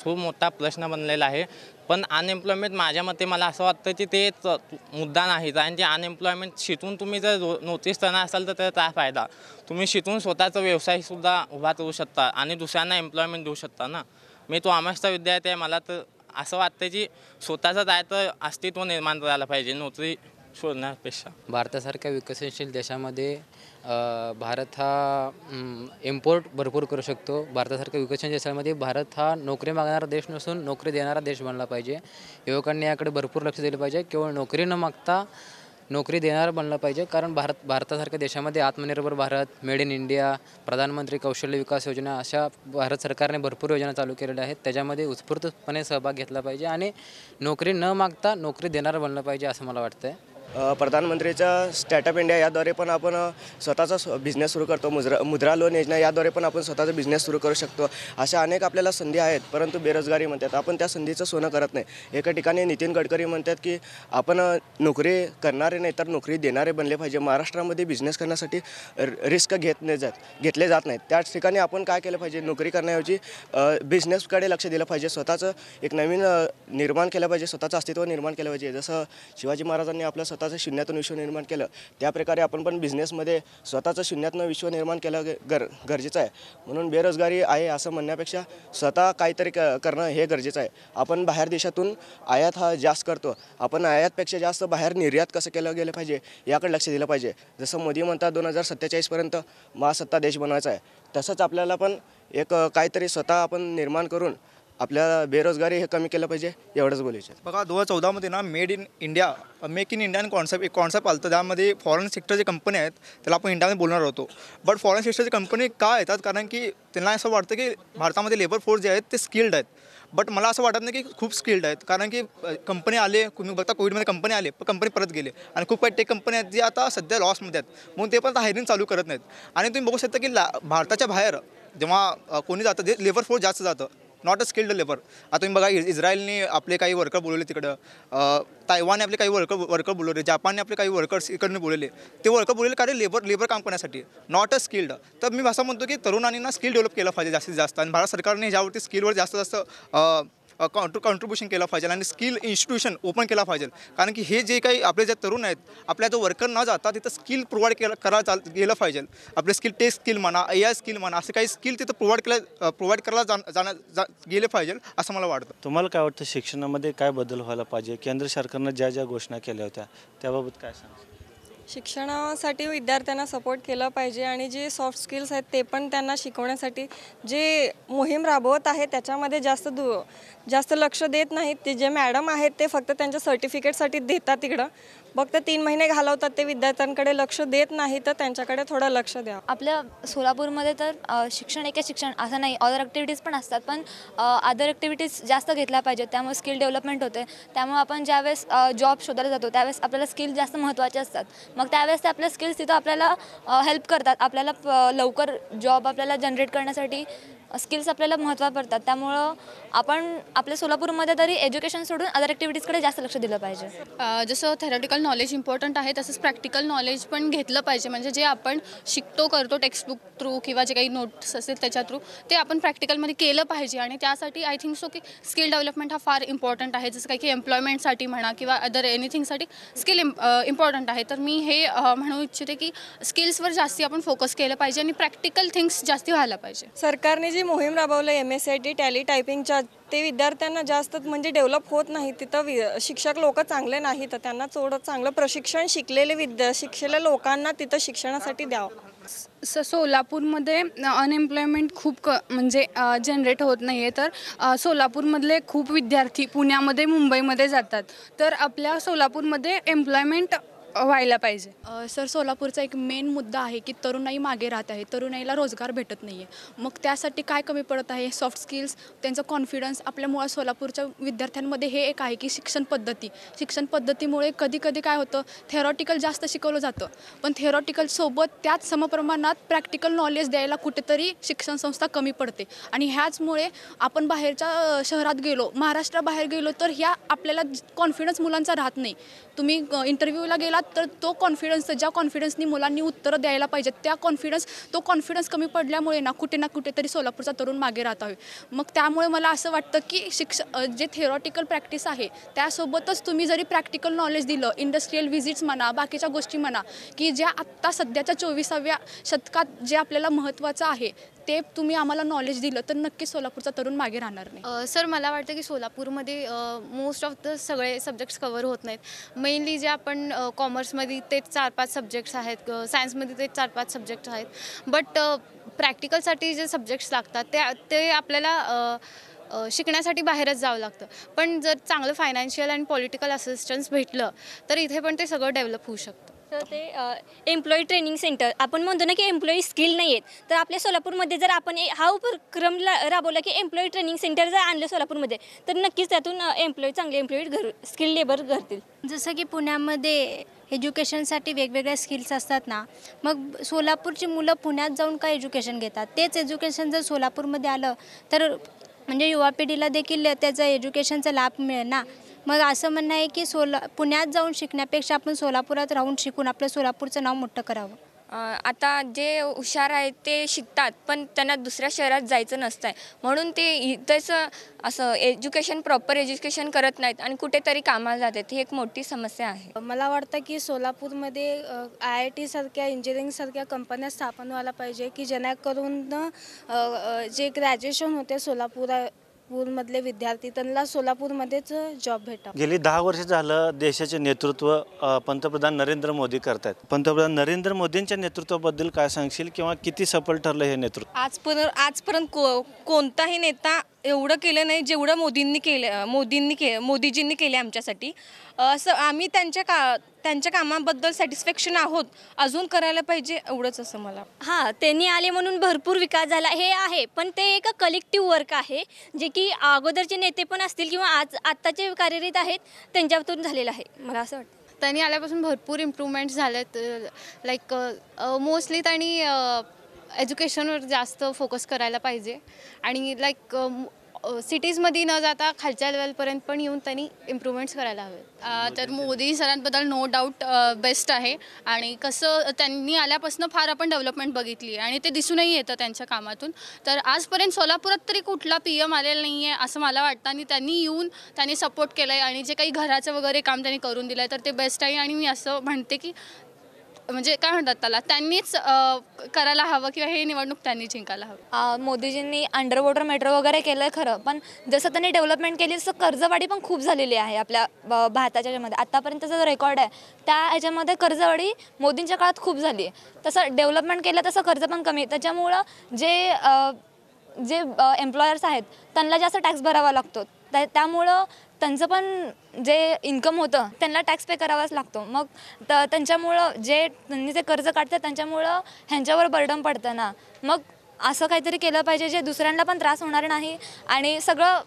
खूप मोठा प्रश्न बनलेला आहे. पण अनएम्प्लॉयमेंट माझ्या मते मला असं वाटतं की ते एक मुद्दा नाही. आणि ते अनएम्प्लॉयमेंट शिकून तुम्ही जर नोटीस करणार असाल तर त्याचा काय फायदा. तुम्ही शिकून स्वतःचा व्यवसायसुद्धा उभा करू शकता आणि दुसऱ्यांना एम्प्लॉयमेंट देऊ शकता ना. मी तो आमचा विद्यार्थी आहे, मला तर असं वाटतं की स्वतःचं काय तर अस्तित्व निर्माण करायला पाहिजे नोकरी शोधण्यापेक्षा. भारतासारख्या विकसनशील देशामध्ये भारत हा इम्पोर्ट भरपूर करू शकतो. भारतासारख्या विकसनशील देशामध्ये भारत हा नोकरी मागणारा देश नसून नोकरी देणारा देश बनला पाहिजे. युवकांनी याकडे भरपूर लक्ष दिलं पाहिजे. केवळ नोकरी न मागता नोकरी देणारं बनलं पाहिजे. कारण भारतासारख्या देशामध्ये आत्मनिर्भर भारत, मेड इन इंडिया, प्रधानमंत्री कौशल्य विकास योजना अशा भारत सरकारने भरपूर योजना चालू केलेल्या आहेत. त्याच्यामध्ये उत्स्फूर्तपणे सहभाग घेतला पाहिजे आणि नोकरी न मागता नोकरी देणारं बनलं पाहिजे असं मला वाटतं आहे. प्रधानमंत्रीच्या स्टार्टअप इंडिया याद्वारे पण आपण स्वतःचा बिझनेस सुरू करतो. मुद्रा लोन योजना याद्वारे पण आपण स्वतःचा बिझनेस सुरू करू शकतो. अशा अनेक आपल्याला संधी आहेत, परंतु बेरोजगारी म्हणतात, आपण त्या संधीचं सोनं करत नाही. एका ठिकाणी नितीन गडकरी म्हणतात की आपण नोकरी करणारे नाही तर नोकरी देणारे बनले पाहिजे. महाराष्ट्रामध्ये बिझनेस करण्यासाठी रिस्क घेतले जात नाहीत. त्याच ठिकाणी आपण काय केलं पाहिजे, नोकरी करण्याऐवजी बिझनेसकडे लक्ष दिलं पाहिजे. स्वतःचं एक नवीन निर्माण केलं पाहिजे, स्वतःचं अस्तित्व निर्माण केलं पाहिजे. जसं शिवाजी महाराजांनी आपलं स्वतःचं शून्यातून विश्व निर्माण केलं, त्याप्रकारे आपण पण बिझनेसमध्ये स्वतःचं शून्यातून विश्व निर्माण केलं गरजेचं आहे. म्हणून बेरोजगारी आहे असं म्हणण्यापेक्षा स्वतः काहीतरी करणं हे गरजेचं आहे. आपण बाहेर देशातून आयात हा जास्त करतो, आपण आयातपेक्षा जास्त बाहेर निर्यात कसं केलं गेलं पाहिजे याकडे लक्ष दिलं पाहिजे. जसं मोदी म्हणतात 2047पर्यंत महासत्ता देश बनवायचा आहे, तसंच आपल्याला पण एक काहीतरी स्वतः आपण निर्माण करून आपल्या बेरोजगारी हे कमी केलं पाहिजे, एवढंच बोलायचं. बघा 2014मध्ये ना मेक इन इंडिया एक कॉन्सेप्ट आलं. त्यामध्ये फॉरेन सेक्टरचे कंपनी आहेत त्याला आपण इंडियामध्ये बोलणार होतो. बट फॉरेन सेक्टरचे कंपनी का येतात, कारण की त्यांना असं वाटतं की भारतामध्ये लेबर फोर्स जे आहेत ते स्किल्ड आहेत. बट मला असं वाटत नाही की खूप स्किल्ड आहेत, कारण की कंपनी आले, तुम्ही बघता कोविडमध्ये कंपनी आले पण कंपनी परत गेले. आणि खूप काही टेक कंपनी आहेत जी आता सध्या लॉसमध्ये आहेत, म्हणून ते पण आता हायरिंग चालू करत नाहीत. आणि तुम्ही बघू शकता की भारताच्या बाहेर जेव्हा कोणी जातं ते लेबर फोर्स जास्त जातं, नॉट अ स्किल्ड लेबर. आता तुम्ही बघा इस्रायलने आपले काही वर्कर बोलवले तिकडं, तायवानने आपले काही वर्कर बोलवले, जपानने आपले काही वर्कर्स इकडनं बोलवले. ते वर्कर बोलवले कारण लेबर काम करण्यासाठी, नॉट अ स्किल्ड. तर मी असं म्हणतो की तरुणांनी ना स्किल डेव्हलप केलं पाहिजे जास्तीत जास्त. आणि भारत सरकारने ह्यावरती स्किलवर जास्त कॉन्ट्रीब्युशन केलं पाहिजे आणि स्किल इन्स्टिट्यूशन ओपन केला पाहिजे. कारण की हे जे काही आपले जे तरुण आहेत, आपल्या जो वर्कर न जाता तिथं स्किल प्रोव्हाइड करायला गेलं पाहिजे. आपले स्किल टेस्ट स्किल म्हणा, AI स्किल म्हणा, असे काही स्किल तिथं प्रोव्हाइड करायला गेले पाहिजे असं मला वाटतं. तुम्हाला काय वाटतं शिक्षणामध्ये काय बदल व्हायला पाहिजे? केंद्र सरकारनं ज्या घोषणा केल्या होत्या त्याबाबत काय सांगा? शिक्षणासाठी विद्यार्थ्यांना सपोर्ट केलं पाहिजे आणि जे सॉफ्ट स्किल्स आहेत ते पण त्यांना शिकवण्यासाठी जे मोहीम राबवत आहे त्याच्यामध्ये जास्त लक्ष देत नाहीत. ते जे मॅडम आहेत ते फक्त त्यांच्या सर्टिफिकेटसाठी देतात, तिकडं फक्त 3 महिने घालवतात, ते विद्यार्थ्यांकडे लक्ष देत नाही. तर त्यांच्याकडे थोडं लक्ष द्या. आपल्या सोलापूरमध्ये तर शिक्षण शिक्षण असं नाही, अदर ॲक्टिव्हिटीज पण असतात, पण अदर ॲक्टिव्हिटीज जास्त घेतल्या पाहिजेत. त्यामुळे स्किल डेव्हलपमेंट होते. त्यामुळे आपण ज्यावेळेस जॉब शोधायला जातो त्यावेळेस आपल्याला स्किल जास्त महत्त्वाचे असतात. मग त्यावेळेस ते आपल्या स्किल्स तिथं आपल्याला हेल्प करतात. आपल्याला लवकर जॉब आपल्याला जनरेट करण्यासाठी स्किल्स आपल्याला महत्त्व पडतात. त्यामुळं आपण आपल्या सोलापूरमध्ये तरी एज्युकेशन सोडून अदर ॲक्टिव्हिटीजकडे जास्त लक्ष दिलं पाहिजे. जसं थेरॉटिकल नॉलेज इम्पॉर्टंट आहे तसंच प्रॅक्टिकल नॉलेज पण घेतलं पाहिजे. म्हणजे जे आपण शिकतो करतो टेक्स्टबुक थ्रू किंवा जे काही नोट्स असेल त्याच्या थ्रू ते आपण प्रॅक्टिकलमध्ये केलं पाहिजे. आणि त्यासाठी आय थिंक सो की स्किल डेव्हलपमेंट हा फार इम्पॉर्टंट आहे. जसं काही की एम्प्लॉयमेंटसाठी म्हणा किंवा अदर एनिथिंगसाठी स्किल इम्पॉर्टंट आहे. तर मी हे म्हणू इच्छिते की स्किल्सवर जास्ती आपण फोकस केलं पाहिजे आणि प्रॅक्टिकल थिंग्स जास्ती व्हायला पाहिजे. सरकारने जी मोहीम राबवलं MSIT टॅली टायपिंगच्या, ते विद्यार्थ्यांना जास्त म्हणजे डेव्हलप होत नाही. तिथं शिक्षक लोक चांगले नाहीत, तर त्यांना थोडं चांगलं प्रशिक्षण शिकलेल्या लोकांना तिथं शिक्षणासाठी द्यावं. सोलापूरमध्ये अनएम्प्लॉयमेंट खूप म्हणजे जनरेट होत नाही आहे. तर सोलापूरमधले खूप विद्यार्थी पुण्यामध्ये मुंबईमध्ये जातात. तर आपल्या सोलापूरमध्ये एम्प्लॉयमेंट व्हायला पाहिजे. सर, सोलापूरचा एक मेन मुद्दा आहे की तरुणाई मागे राहत आहे, तरुणाईला रोजगार भेटत नाही आहे. मग त्यासाठी काय कमी पडत आहे? सॉफ्ट स्किल्स, त्यांचं कॉन्फिडन्स. आपल्या मुळात सोलापूरच्या विद्यार्थ्यांमध्ये हे एक आहे की शिक्षण पद्धतीमुळे कधी कधी काय होतं, थेरॉटिकल जास्त शिकवलं जातं, पण थेरॉटिकलसोबत त्याच समप्रमाणात प्रॅक्टिकल नॉलेज द्यायला कुठेतरी शिक्षण संस्था कमी पडते. आणि ह्याचमुळे आपण बाहेरच्या शहरात गेलो, महाराष्ट्राबाहेर गेलो, तर ह्या आपल्याला कॉन्फिडन्स मुलांचा राहत नाही. तुम्ही इंटरव्ह्यूला गेलात तर तो कॉन्फिडन्स, ज्या कॉन्फिडन्सनी मुलांनी उत्तरं द्यायला पाहिजेत, तो कॉन्फिडन्स कमी पडल्यामुळे ना कुठे ना कुठेतरी सोलापूरचा तरुण मागे राहत आहे. मग त्यामुळे मला असं वाटतं की जे थेरॉटिकल प्रॅक्टिस आहे त्यासोबतच तुम्ही जरी प्रॅक्टिकल नॉलेज दिलं, इंडस्ट्रियल व्हिजिट्स म्हणा, बाकीच्या गोष्टी म्हणा, की ज्या आत्ता सध्याच्या 24व्या शतकात जे आपल्याला महत्त्वाचं आहे ते तुम्ही आम्हाला नॉलेज दिलं तर नक्कीच सोलापूरचा तरुण मागे राहणार नाही. सर, मला वाटतं की सोलापूरमध्ये मोस्ट ऑफ द सगळे सब्जेक्ट्स कवर होत नाहीत. मेनली जे आपण कॉमर्समध्ये तेच 4-5 सब्जेक्ट्स आहेत, सायन्समध्ये तेच 4-5 सब्जेक्ट्स आहेत. बट प्रॅक्टिकलसाठी जे सब्जेक्ट्स लागतात ते आपल्याला शिकण्यासाठी बाहेरच जावं लागतं. पण जर चांगलं फायनान्शियल आणि पॉलिटिकल असिस्टन्स भेटलं तर इथे पण ते सगळं डेव्हलप होऊ शकतं. तर ते एम्प्लॉई ट्रेनिंग सेंटर, आपण म्हणतो ना की एम्प्लॉई स्किल नाही आहेत, तर आपल्या सोलापूरमध्ये जर आपण हा उपक्रम राबवला की एम्प्लॉई ट्रेनिंग सेंटर जर आणलं सोलापूरमध्ये तर नक्कीच त्यातून चांगले एम्प्लॉई स्किल लेबर घडतील. जसं की पुण्यामध्ये एज्युकेशनसाठी वेगवेगळ्या स्किल्स असतात ना, मग सोलापूरची मुलं पुण्यात जाऊन काय एज्युकेशन घेतात, तेच एज्युकेशन जर सोलापूरमध्ये आलं तर म्हणजे युवा पिढीला देखील त्याचा एज्युकेशनचा लाभ मिळेल ना. मग असं म्हणणं आहे की पुण्यात जाऊन शिकण्यापेक्षा आपण सोलापुरात राहून शिकून आपलं सोलापूरचं नाव मोठं करावं. आता जे हुशार आहेत ते शिकतात, पण त्यांना दुसऱ्या शहरात जायचं नसतं आहे, म्हणून ते इथंच असं प्रॉपर एज्युकेशन करत नाहीत आणि कुठेतरी कामाला जातात. ही एक मोठी समस्या आहे. मला वाटतं की सोलापूरमध्ये IIT सारख्या इंजिनिअरिंगसारख्या कंपन्या स्थापन व्हायला पाहिजे की जेणेकरून जे ग्रॅज्युएशन होते सोलापूरमधले विद्यार्थी त्यांना सोलापूरमध्येच जॉब भेटा. गेली 10 वर्ष झालं देशाचे नेतृत्व पंतप्रधान नरेंद्र मोदी करतात. पंतप्रधान नरेंद्र मोदींच्या नेतृत्वाबद्दल काय सांगशील किंवा किती सफल ठरलं हे नेतृत्व? आजपर्यंत कोणताही नेता एवढं केलं नाही जेवढं मोदीजींनी केले आमच्यासाठी. असं आम्ही त्यांच्या कामाबद्दल सॅटिस्फॅक्शन आहोत, अजून करायला पाहिजे एवढंच असं मला. हां, त्यांनी आले म्हणून भरपूर विकास झाला हे आहे, पण ते एक कलेक्टिव्ह वर्क आहे जे की अगोदरचे नेते पण असतील किंवा आत्ताचे कार्यरत आहेत त्यांच्यातून झालेलं आहे. मला असं वाटतं त्यांनी आल्यापासून भरपूर इम्प्रूव्हमेंट्स झालेत. लाईक मोस्टली त्यांनी एज्युकेशनवर जास्त फोकस करायला पाहिजे आणि लाईक सिटीजमध्ये न जाता खालच्या लेवलपर्यंत पण येऊन त्यांनी इम्प्रूव्हमेंट्स करायला हवे. तर मोदी सरांबद्दल नो डाऊट बेस्ट आहे आणि कसं त्यांनी आल्यापासून फार आपण डेव्हलपमेंट बघितली आणि ते दिसूनही येतं त्यांच्या कामातून. तर आजपर्यंत सोलापुरात तरी कुठला PM आलेला नाही आहे असं मला वाटतं आणि त्यांनी सपोर्ट केलं आहे आणि जे काही घराचं वगैरे काम त्यांनी करून दिलं आहे तर ते बेस्ट आहे. आणि मी असं म्हणते की म्हणजे काय म्हणतात त्याला, त्यांनीच करायला हवं किंवा हे निवडणूक त्यांनी जिंकायला हवं. मोदीजींनी अंडर वॉटर मेट्रो वगैरे केलं आहे खरं, पण जसं त्यांनी डेव्हलपमेंट केली तसं कर्जवाढी पण खूप झालेली आहे आपल्या भारताच्या ह्याच्यामध्ये. आत्तापर्यंतचा जो रेकॉर्ड आहे त्या ह्याच्यामध्ये कर्जवाढी मोदींच्या काळात खूप झाली आहे. तसं डेव्हलपमेंट केलं तसं कर्ज पण कमी. त्याच्यामुळं जे एम्प्लॉयर्स आहेत त्यांना जास्त टॅक्स भरावा लागतो. त्यामुळं त्यांचं पण जे इन्कम होतं त्यांना टॅक्स पे करावाच लागतो. मग त्यांच्यामुळं त्यांनी जे कर्ज काढतात त्यांच्यामुळं ह्यांच्यावर बर्डन पडतं ना. मग असं काहीतरी केलं पाहिजे जे दुसऱ्यांना पण त्रास होणार नाही आणि सगळं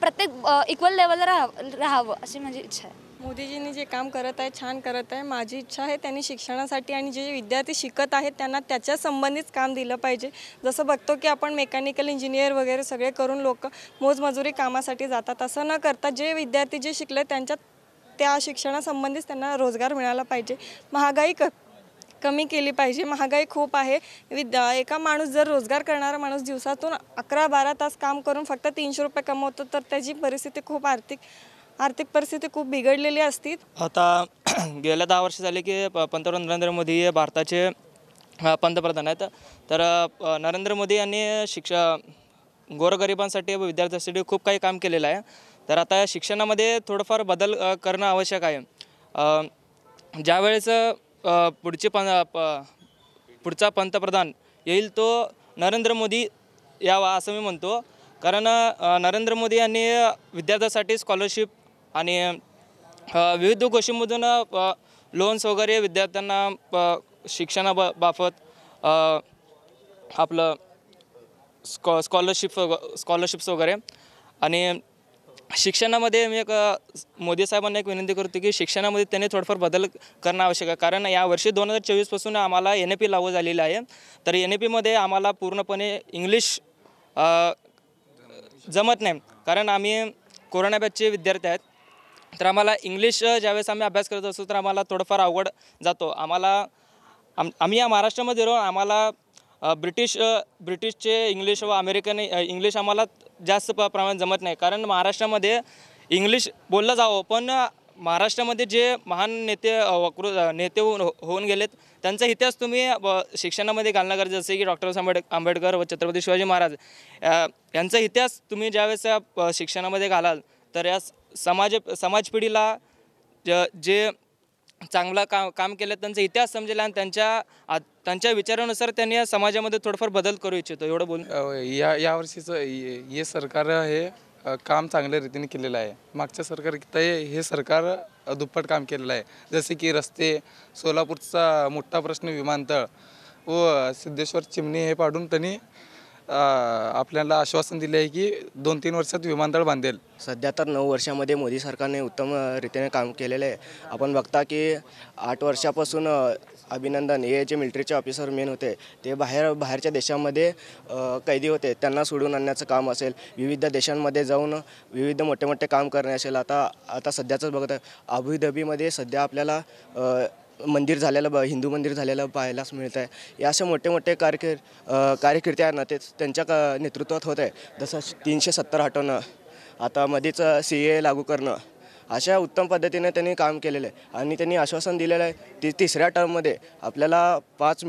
प्रत्येक इक्वल लेवलला राहावं अशी माझी इच्छा आहे. मोदीजींनी जे काम करत आहे छान करत आहे. माझी इच्छा आहे त्यांनी शिक्षणासाठी आणि जे विद्यार्थी शिकत आहेत त्यांना त्याच्या संबंधित काम दिलं पाहिजे. जसं बघतो की आपण मेकॅनिकल इंजिनियर वगैरे सगळे करून लोक मोजमजुरी कामासाठी जातात. असं न करता जे विद्यार्थी जे शिकले त्यांच्यात त्या शिक्षणासंबंधीच त्यांना रोजगार मिळाला पाहिजे. महागाई कमी केली पाहिजे. महागाई खूप आहे. एका माणूस जर रोजगार करणारा माणूस दिवसातून 11-12 तास काम करून फक्त 300 रुपये कमवतो तर त्याची परिस्थिती खूप आर्थिक परिस्थिती खूप बिघडलेली असती. आता गेल्या 10 वर्ष झाले की पंतप्रधान नरेंद्र मोदी हे भारताचे पंतप्रधान आहेत. तर नरेंद्र मोदी यांनी गोरगरिबांसाठी व विद्यार्थ्यांसाठी खूप काही काम केलेलं आहे. तर आता शिक्षणामध्ये थोडंफार बदल करणं आवश्यक आहे. ज्यावेळेस पुढचा पंतप्रधान येईल तो नरेंद्र मोदी यावा असं मी म्हणतो. कारण नरेंद्र मोदी यांनी विद्यार्थ्यांसाठी स्कॉलरशिप आणि विविध गोष्टींमधून लोन्स वगैरे विद्यार्थ्यांना शिक्षणाबाबत आपलं स्कॉलरशिप्स वगैरे. आणि शिक्षणामध्ये मी मोदी साहेबांना एक विनंती करतो की शिक्षणामध्ये त्यांनी थोडंफार बदल करणं आवश्यक आहे. कारण यावर्षी 2024पासून आम्हाला NAP लागू झालेलं आहे. तर NAPमध्ये आम्हाला पूर्णपणे इंग्लिश जमत नाही. कारण आम्ही कोरोना बॅचचे विद्यार्थी आहेत. तर आम्हाला इंग्लिश ज्यावेळेस आम्ही अभ्यास करत असतो तर आम्हाला थोडंफार अवघड जातो. आम्ही या महाराष्ट्रामध्ये राहून आम्हाला ब्रिटिशचे इंग्लिश व अमेरिकन इंग्लिश आम्हाला जास्त प्रमाणात जमत नाही. कारण महाराष्ट्रामध्ये इंग्लिश बोललं जावं पण महाराष्ट्रामध्ये जे महान नेते होऊन गेलेत त्यांचा इतिहास तुम्ही शिक्षणामध्ये घालणं गरजेचं. जसे की डॉक्टर आंबेडकर व छत्रपती शिवाजी महाराज यांचा इतिहास तुम्ही ज्यावेळेस शिक्षणामध्ये घालाल तर या समाज पिढीला जे चांगलं काम केलं त्यांचा इतिहास समजेल आणि त्यांच्या विचारानुसार त्यांनी या समाजामध्ये थोडंफार बदल करू इच्छितो. एवढं बोलून या वर्षीचं हे सरकार हे काम चांगल्या रीतीने केलेलं आहे. मागच्या सरकार हे सरकार दुप्पट काम केलेलं आहे. जसे की रस्ते, सोलापूरचा मोठा प्रश्न विमानतळ व सिद्धेश्वर चिमणी हे पाडून त्यांनी आपल्याला आश्वासन दिले आहे की 2-3 वर्षात विमानतळ बांधेल. सध्या तर 9 वर्षामध्ये मोदी सरकारने उत्तम रीतीने काम केलेलं आहे. आपण बघता की 8 वर्षापासून अभिनंदन हे जे मिलिटरीचे ऑफिसर मेन होते ते बाहेरच्या देशामध्ये कैदी होते. त्यांना सोडून आणण्याचं काम असेल, विविध देशांमध्ये जाऊन विविध मोठे काम करणे असेल. आता सध्याचंच बघत आहे अबुधाबीमध्ये सध्या आपल्याला मंदिर झालेलं हिंदू मंदिर झालेलं पाहायलाच मिळतं आहे. या असे मोठे कार्यकर्ते आहेत ना ते त्यांच्या नेतृत्वात होत आहे. जसं 370 हटवणं, आता मध्येच CA लागू करणं, अशा उत्तम पद्धतीने त्यांनी काम केलेलं आहे. आणि त्यांनी आश्वासन दिलेलं आहे तिसऱ्या टर्ममध्ये आपल्याला 5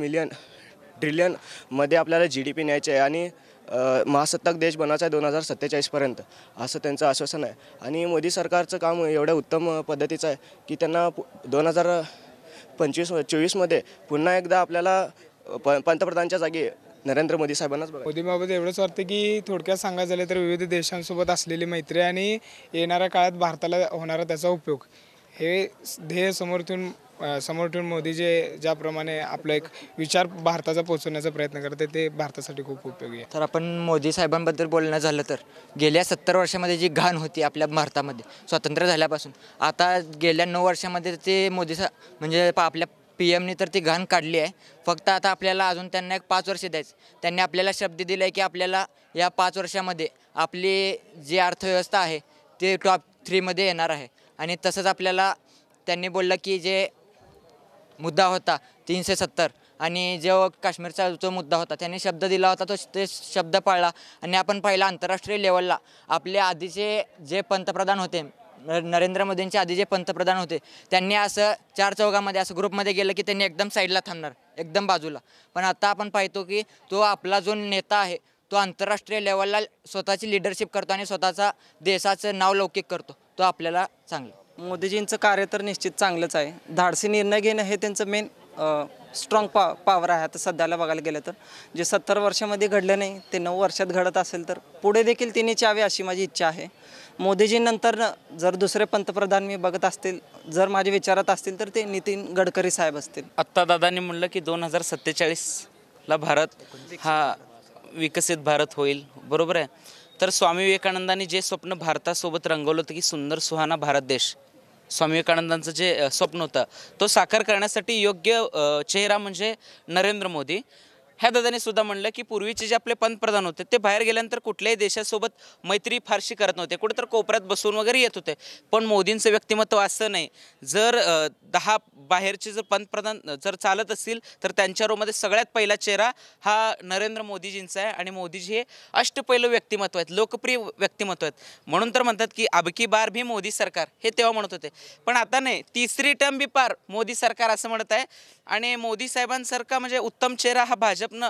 ट्रिलियनमध्ये आपल्याला GDP न्यायचे आहे आणि महासत्ताक देश बनायचा आहे 2047पर्यंत असं त्यांचं आश्वासन आहे. आणि मोदी सरकारचं काम एवढ्या उत्तम पद्धतीचं आहे की त्यांना 2024मध्ये पुन्हा एकदा आपल्याला पंतप्रधानांच्या जागी नरेंद्र मोदी साहेबांनाच बघा. मोदीबाबत एवढंच वाटतं की थोडक्यात सांगायचं झालं तर विविध देशांसोबत असलेली मैत्री आणि येणाऱ्या काळात भारताला होणारा त्याचा उपयोग हे ध्येय समोर ठेवून मोदी ज्याप्रमाणे आपला एक विचार भारताचा पोहोचवण्याचा प्रयत्न करते ते भारतासाठी खूप उपयोगी आहे. तर आपण मोदी साहेबांबद्दल बोलणं झालं तर गेल्या 70 वर्षामध्ये जी घाण होती आपल्या भारतामध्ये स्वातंत्र्य झाल्यापासून आता गेल्या 9 वर्षामध्ये ते म्हणजे आपल्या PM तर ती घाण काढली आहे. फक्त आता आपल्याला अजून त्यांना एक 5 वर्ष द्यायचं. त्यांनी आपल्याला शब्द दिला आहे की आपल्याला या 5 वर्षामध्ये आपली जी अर्थव्यवस्था आहे ते टॉप 3मध्ये येणार आहे. आणि तसंच आपल्याला त्यांनी बोललं की जे मुद्दा होता 370 आणि जो काश्मीरचा जो मुद्दा होता त्यांनी शब्द दिला होता तो ते शब्द पाळला. आणि आपण पाहिला आंतरराष्ट्रीय लेवलला आपले आधीचे जे पंतप्रधान होते नरेंद्र मोदींच्या आधी जे पंतप्रधान होते त्यांनी असं 4 चौघामध्ये असं ग्रुपमध्ये गेलं की त्यांनी एकदम साईडला थांबणार, एकदम बाजूला. पण आता आपण पाहतो की तो आपला जो नेता आहे तो आंतरराष्ट्रीय लेवलला स्वतःची लिडरशिप करतो आणि स्वतःचा देशाचं नाव लौकिक करतो. तो आपल्याला चांगलं. मोदीजींचं कार्य तर निश्चित चांगलंच आहे. धाडसी निर्णय घेणं हे त्यांचं मेन स्ट्रॉंग पॉवर आहे. आता सध्याला बघायला गेलं तर जे 70 वर्षामध्ये घडलं नाही ते 9 वर्षात घडत असेल तर पुढे देखील तिने यावे अशी माझी इच्छा आहे. मोदीजींनंतर जर दुसरे पंतप्रधान मी बघत असतील जर माझ्या विचारात असतील तर ते नितीन गडकरी साहेब असतील. आत्ता दादांनी म्हणलं की 2047ला भारत हा विकसित भारत होईल, बरोबर आहे. तर स्वामी विवेकानंदांनी जे स्वप्न भारतासोबत रंगवलं होतं की सुंदर सुहाना भारत देश, स्वामी विवेकानंदांचं जे स्वप्न होतं तो साकार करण्यासाठी योग्य चेहरा म्हणजे नरेंद्र मोदी. ह्या दादाने सुद्धा म्हणलं की पूर्वीचे जे आपले पंतप्रधान होते ते बाहेर गेल्यानंतर कुठल्याही देशासोबत मैत्री फारशी करत नव्हते, कुठेतर कोपऱ्यात बसून वगैरे येत होते. पण मोदींचं व्यक्तिमत्व असं नाही. जर 10 बाहेरचे जर पंतप्रधान जर चालत असतील तर त्यांच्या रोमध्ये सगळ्यात पहिला चेहरा हा नरेंद्र मोदीजींचा आहे. आणि मोदीजी हे अष्टपैलू व्यक्तिमत्व आहेत, लोकप्रिय व्यक्तिमत्व आहेत. म्हणून तर म्हणतात की अब की बार भी मोदी सरकार, हे तेव्हा म्हणत होते. पण आता नाही, तिसरी टर्म बी पार मोदी सरकार असं म्हणत आहे. आणि मोदी साहेबांसारखा म्हणजे उत्तम चेहरा हा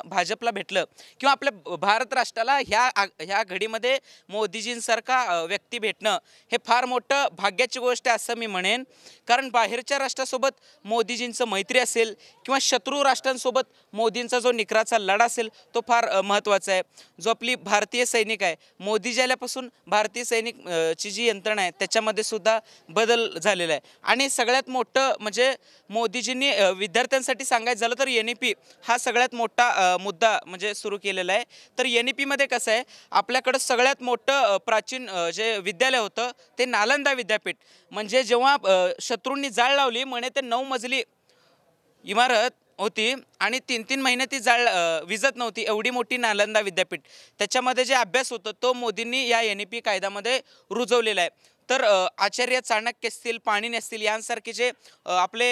भाजपला भेटलं किंवा आपल्या भारत राष्ट्राला ह्या घडीमध्ये मोदीजींसारखा व्यक्ती भेटणं हे फार मोठं भाग्याची गोष्ट आहे असं मी म्हणेन. कारण बाहेरच्या राष्ट्रासोबत मोदीजींचं मैत्री असेल किंवा शत्रू राष्ट्रांसोबत मोदींचा जो निकराचा लढा असेल तो फार महत्त्वाचा आहे. जो आपली भारतीय सैनिक आहे, मोदीजी आल्यापासून भारतीय सैनिक ची जी यंत्रणा आहे त्याच्यामध्ये सुद्धा बदल झालेला आहे. आणि सगळ्यात मोठं म्हणजे मोदीजींनी विद्यार्थ्यांसाठी सांगायचं झालं तर NEP हा सगळ्यात मोठा मुद्दा म्हणजे सुरू केलेला आहे. तर NEPमध्ये कसं आहे, आपल्याकडं सगळ्यात मोठं प्राचीन जे विद्यालय होतं ते नालंदा विद्यापीठ. म्हणजे जेव्हा शत्रूंनी जाळ लावली म्हणे ते 9 मजली इमारत होती आणि 3-3 महिने ती जाळ विजत नव्हती, एवढी मोठी नालंदा विद्यापीठ. त्याच्यामध्ये जे अभ्यास होतं तो मोदींनी या NEP कायद्यामध्ये रुजवलेला आहे. तर आचार्य चाणक्य असतील, पाणिनी असतील यांसारखे जे आपले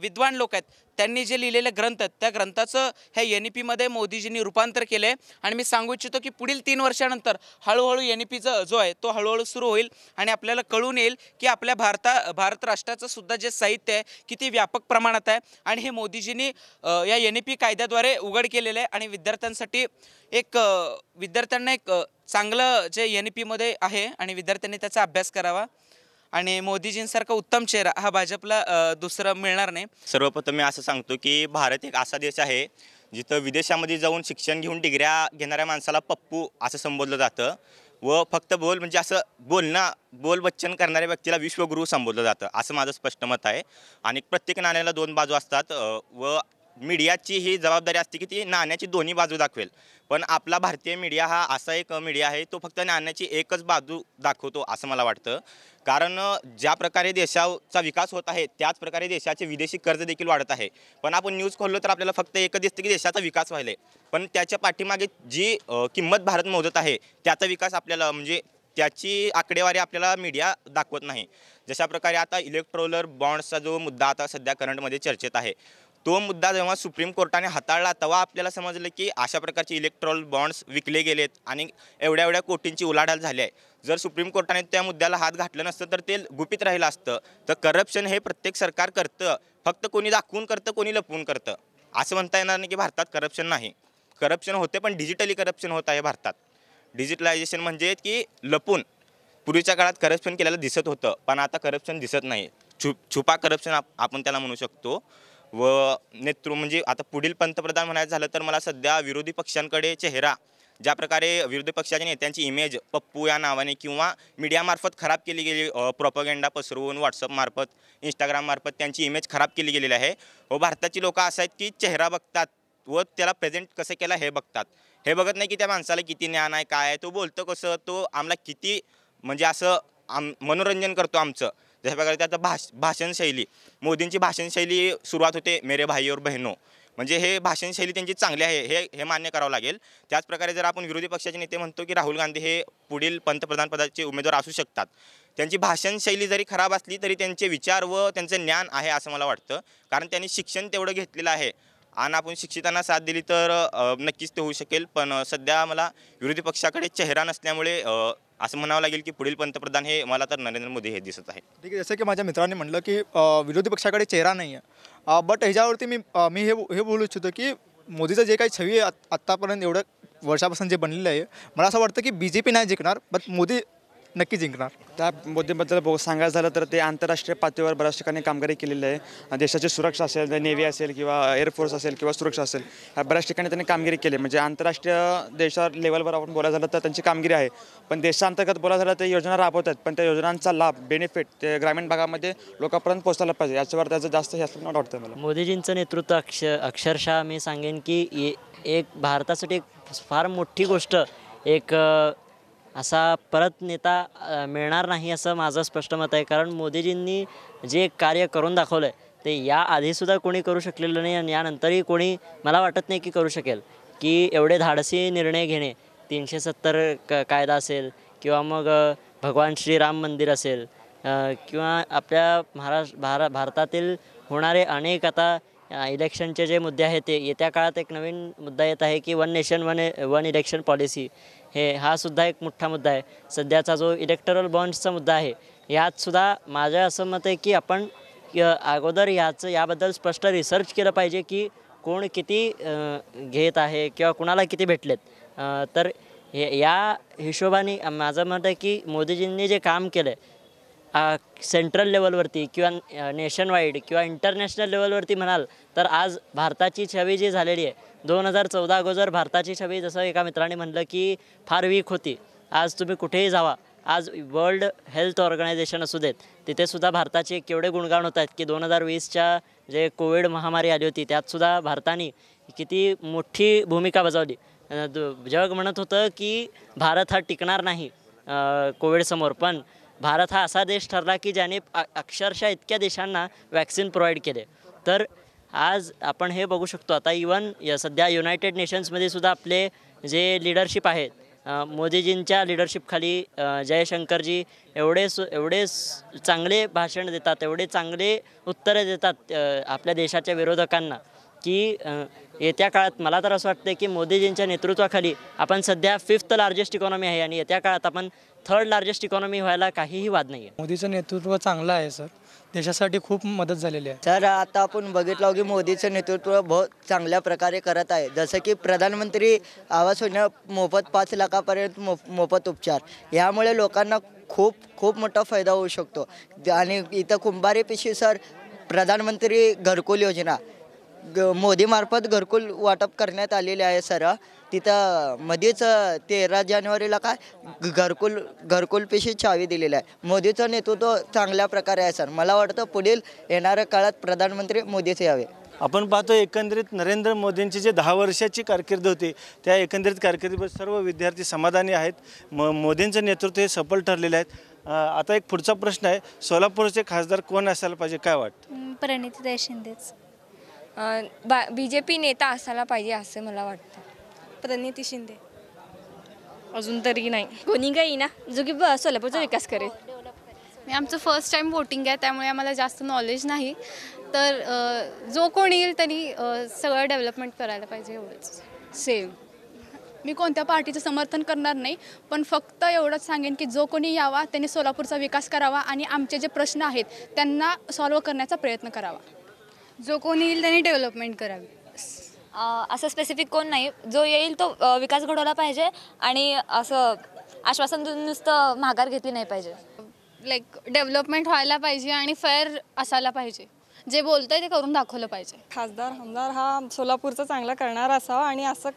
विद्वान लोक आहेत त्यांनी जे लिहिलेले ग्रंथ आहेत त्या ग्रंथाचं ह्या NEPमध्ये मोदीजींनी रूपांतर केलं आहे. आणि मी सांगू इच्छितो की पुढील 3 वर्षानंतर हळूहळू NEPचा जो आहे तो हळूहळू सुरू होईल आणि आपल्याला कळून येईल की आपल्या भारत राष्ट्राचं सुद्धा जे साहित्य आहे किती व्यापक प्रमाणात आहे. आणि हे मोदीजींनी या NEP कायद्याद्वारे उघड केलेलं आहे. आणि विद्यार्थ्यांना एक चांगलं जे NEPमध्ये आहे आणि विद्यार्थ्यांनी त्याचा अभ्यास करावा. आणि मोदीजींसारखा उत्तम चेहरा हा भाजपला दुसरा मिळणार नाही. सर्वप्रथम मी असं सांगतो की भारत एक असा देश आहे जिथं विदेशामध्ये जाऊन शिक्षण घेऊन डिग्र्या घेणाऱ्या माणसाला पप्पू असं संबोधलं जातं व फक्त म्हणजे असं बोलबच्चन करणाऱ्या व्यक्तीला विश्वगुरू संबोधलं जातं असं माझं स्पष्ट मत आहे. आणि प्रत्येक नाण्याला 2 बाजू असतात व मीडियाची ही जबाबदारी असते की ती नाण्याची दोन्ही बाजू दाखवेल. पण आपला भारतीय मीडिया हा असा एक मीडिया आहे तो फक्त नाण्याची एकच बाजू दाखवतो असं मला वाटतं. कारण ज्या प्रकारे देशाचा विकास होत आहे त्याच प्रकारे देशाचे विदेशी कर्ज देखील वाढत आहे. पण आपण न्यूज खोललो तर आपल्याला फक्त एकच दिसतं की देशाचा विकास व्हायला आहे, पण त्याच्या पाठीमागे जी किंमत भारत मोजत आहे त्याचा विकास आपल्याला म्हणजे त्याची आकडेवारी आपल्याला मीडिया दाखवत नाही. जशा प्रकारे आता इलेक्ट्रोलर बॉन्ड्सचा जो मुद्दा आता सध्या करंटमध्ये चर्चेत आहे तो मुद्दा जेव्हा सुप्रीम कोर्टाने हाताळला तेव्हा आपल्याला समजलं की अशा प्रकारचे इलेक्ट्रोल बॉन्ड्स विकले गेलेत आणि एवढ्या कोटींची उलाढाल झाली आहे. जर सुप्रीम कोर्टाने त्या मुद्द्याला हात घातलं नसतं तर ते गुपित राहिलं असतं. तर करप्शन हे प्रत्येक सरकार करतं, फक्त कोणी दाखवून करतं कोणी लपवून करतं. असं म्हणता येणार नाही की भारतात करप्शन नाही. करप्शन होते पण डिजिटली करप्शन होत आहे भारतात. डिजिटलायझेशन म्हणजे की लपून पूर्वीच्या काळात करप्शन केलेलं दिसत होतं पण आता करप्शन दिसत नाही. छुपा करप्शन आपण त्याला म्हणू शकतो. व नेतृत्व म्हणजे आता पुढील पंतप्रधान म्हणायचं झालं तर मला सध्या विरोधी पक्षांकडे चेहरा ज्या प्रकारे विरोधी पक्षाच्या नेत्यांची इमेज पप्पू या नावाने किंवा मीडियामार्फत खराब केली गेली, प्रोपगेंडा पसरवून व्हॉट्सअपमार्फत इंस्टाग्राममार्फत त्यांची इमेज खराब केली गेलेली आहे. व भारताची लोकं असं आहेत की चेहरा बघतात व त्याला प्रेझेंट कसं केला हे बघतात. हे बघत नाही की त्या माणसाला किती ज्ञान आहे, काय आहे, तो बोलतो कसं, तो आम्हाला किती म्हणजे असं मनोरंजन करतो आमचं. जशा प्रकारे त्याचा भाषणशैली, मोदींची भाषणशैली सुरुवात होते मेरे भाई और बहनों, म्हणजे हे भाषणशैली त्यांची चांगली आहे हे मान्य करावं लागेल. त्याच प्रकारे जर आपण विरोधी पक्षाचे नेते म्हणतो की राहुल गांधी हे पुढील पंतप्रधान पदाचे उमेदवार असू शकतात, त्यांची भाषणशैली जरी खराब असली तरी त्यांचे विचार व त्यांचं ज्ञान आहे असं मला वाटतं. कारण त्यांनी शिक्षण तेवढं घेतलेलं आहे आणि आपण शिक्षितांना साथ दिली तर नक्कीच ते होऊ शकेल. पण सध्या मला विरोधी पक्षाकडे चेहरा नसल्यामुळे असं म्हणावं लागेल की पुढील पंतप्रधान हे मला तर नरेंद्र मोदी हे दिसत आहे. ठीक आहे, जसं की माझ्या मित्रांनी म्हटलं की विरोधी पक्षाकडे चेहरा नाही आहे, बट ह्याच्यावरती मी हे बोलू इच्छितो की मोदीचं जे काही छवी आत्तापर्यंत एवढं वर्षापासून जे बनलेलं आहे, मला असं वाटतं की BJP नाही जिंकणार बट मोदी नक्की जिंकणार. त्या मुद्द्याबद्दल सांगायचं झालं तर ते आंतरराष्ट्रीय पातळीवर बऱ्याच ठिकाणी कामगिरी केलेली आहे. देशाची सुरक्षा असेल, नेव्ही असेल किंवा एअरफोर्स असेल किंवा सुरक्षा असेल, ह्या बऱ्याच ठिकाणी त्यांनी कामगिरी केली. म्हणजे आंतरराष्ट्रीय देशावर लेवलवर आपण बोलायचं झालं तर त्यांची कामगिरी आहे. पण देशांतर्गत बोलायचं झालं तर योजना राबवतात, पण त्या योजनांचा लाभ बेनिफिट ते ग्रामीण भागामध्ये लोकांपर्यंत पोहोचायला पाहिजे. याच्यावर त्याचं जास्त हे असं वाटतं मला. मोदीजींचं नेतृत्व अक्षरशः मी सांगेन की एक भारतासाठी एक फार मोठी गोष्ट, एक असा परत नेता मिळणार नाही असं माझं स्पष्ट मत आहे. कारण मोदीजींनी जे कार्य करून दाखवलं आहे ते याआधीसुद्धा कोणी करू शकलेलं नाही आणि यानंतरही कोणी मला वाटत नाही की करू शकेल. की एवढे धाडसी निर्णय घेणे, 370 कायदा असेल किंवा मग भगवान श्रीराम मंदिर असेल किंवा आपल्या भारतातील होणारे अनेक आता इलेक्शनचे जे मुद्दे आहेत ते येत्या काळात एक नवीन मुद्दा येत आहे की one nation one election policy हा सुद्धा एक मोठा मुद्दा आहे. सध्याचा जो इलेक्टरल बॉन्ड्सचा मुद्दा आहे यातसुद्धा माझं असं मत आहे की आपण अगोदर याबद्दल स्पष्ट रिसर्च केलं पाहिजे की कोण किती घेत आहे किंवा कुणाला किती भेटलेत. तर या हिशोबाने माझं मत आहे की मोदीजींनी जे काम केलं आहे सेंट्रल लेवलवरती किंवा नेशन वाईड किंवा इंटरनॅशनल लेवलवरती म्हणाल तर आज भारताची छवी जी झालेली आहे 2014 अगोदर भारताची छवी जसं एका मित्राने म्हटलं की फार वीक होती. आज तुम्ही कुठेही जावा, आज वर्ल्ड हेल्थ ऑर्गनायझेशन असू देत तिथेसुद्धा भारताचे केवढे गुणगान होत आहेत की 2020च्या जे कोविड महामारी आली होती त्यातसुद्धा भारताने किती मोठी भूमिका बजावली. जग म्हणत होतं की भारत हा टिकणार नाही कोविडसमोर, पण भारत हा असा देश ठरला की ज्याने अक्षरशः इतक्या देशांना वॅक्सिन प्रोव्हाइड केले. तर आज आपण हे बघू शकतो आता इवन सध्या युनायटेड नेशन्समध्ये सुद्धा आपले जे लिडरशिप आहेत मोदीजींच्या लिडरशिपखाली जयशंकरजी एवढे चांगले भाषण देतात, एवढे चांगले उत्तरे देतात आपल्या देशाच्या विरोधकांना की येत्या काळात मला तर असं वाटतं की मोदीजींच्या नेतृत्वाखाली आपण सध्या 5th लार्जेस्ट इकॉनॉमी आहे आणि येत्या काळात आपण 3rd लार्जेस्ट इकॉनॉमी व्हायला काहीही वाद नाही आहे. मोदीचं नेतृत्व चांगलं आहे सर, देशासाठी खूप मदत झालेली आहे. सर आता आपण बघितलं की मोदीचं नेतृत्व बहुत चांगल्या प्रकारे करत आहे. जसं की प्रधानमंत्री आवास योजना मोफत 5 लाखापर्यंत मोफत उपचार, यामुळे लोकांना खूप मोठा फायदा होऊ शकतो. आणि इथं कुंभारी पिशी सर प्रधानमंत्री घरकुल योजना मोदीमार्फत घरकुल वाटप करण्यात आलेले आहे सर. तिथं मध्येच 13 जानेवारीला घरकुल पिशी चावी दिलेली आहे. मोदीचं नेतृत्व चांगल्या प्रकारे आहे सर. मला वाटतं पुढील येणाऱ्या काळात प्रधानमंत्री मोदीच यावे. आपण पाहतो एकंदरीत नरेंद्र मोदींची जे 10 वर्षाची कारकीर्द होती त्या एकंदरीत कारकिर्दीवर सर्व विद्यार्थी समाधानी आहेत. मोदींचं नेतृत्व हे सफल ठरलेले आहेत. आता एक पुढचा प्रश्न आहे, सोलापूरचे खासदार कोण असायला पाहिजे, काय वाटतं? प्रणितीताई शिंदेच. BJP नेता असायला पाहिजे असं मला वाटतं. प्रणिती शिंदे. अजून तरी नाही कोणी काही ना जो की सोलापूरचा विकास करेल. आमचं फर्स्ट टाईम वोटिंग आहे त्यामुळे आम्हाला जास्त नॉलेज नाही. तर जो कोण येईल त्यांनी सगळं डेव्हलपमेंट करायला पाहिजे एवढंच. सेम मी कोणत्या पार्टीचं समर्थन करणार नाही, पण फक्त एवढंच सांगेन की जो कोणी यावा त्यांनी सोलापूरचा विकास करावा आणि आमचे जे प्रश्न आहेत त्यांना सॉल्व्ह करण्याचा प्रयत्न करावा. जो कोणी येईल त्यांनी डेव्हलपमेंट करावी. असं स्पेसिफिक कोण नाही, जो येईल तो विकास घडवला पाहिजे आणि असं आश्वासन देऊन नुसतं माघार घेतली नाही पाहिजे. लाईक डेव्हलपमेंट व्हायला पाहिजे आणि फेअर असायला पाहिजे. जे बोलतंय ते करून दाखवलं पाहिजे. खासदार आमदार हा सोलापूरचा चांगला करणारा असावा आणि असं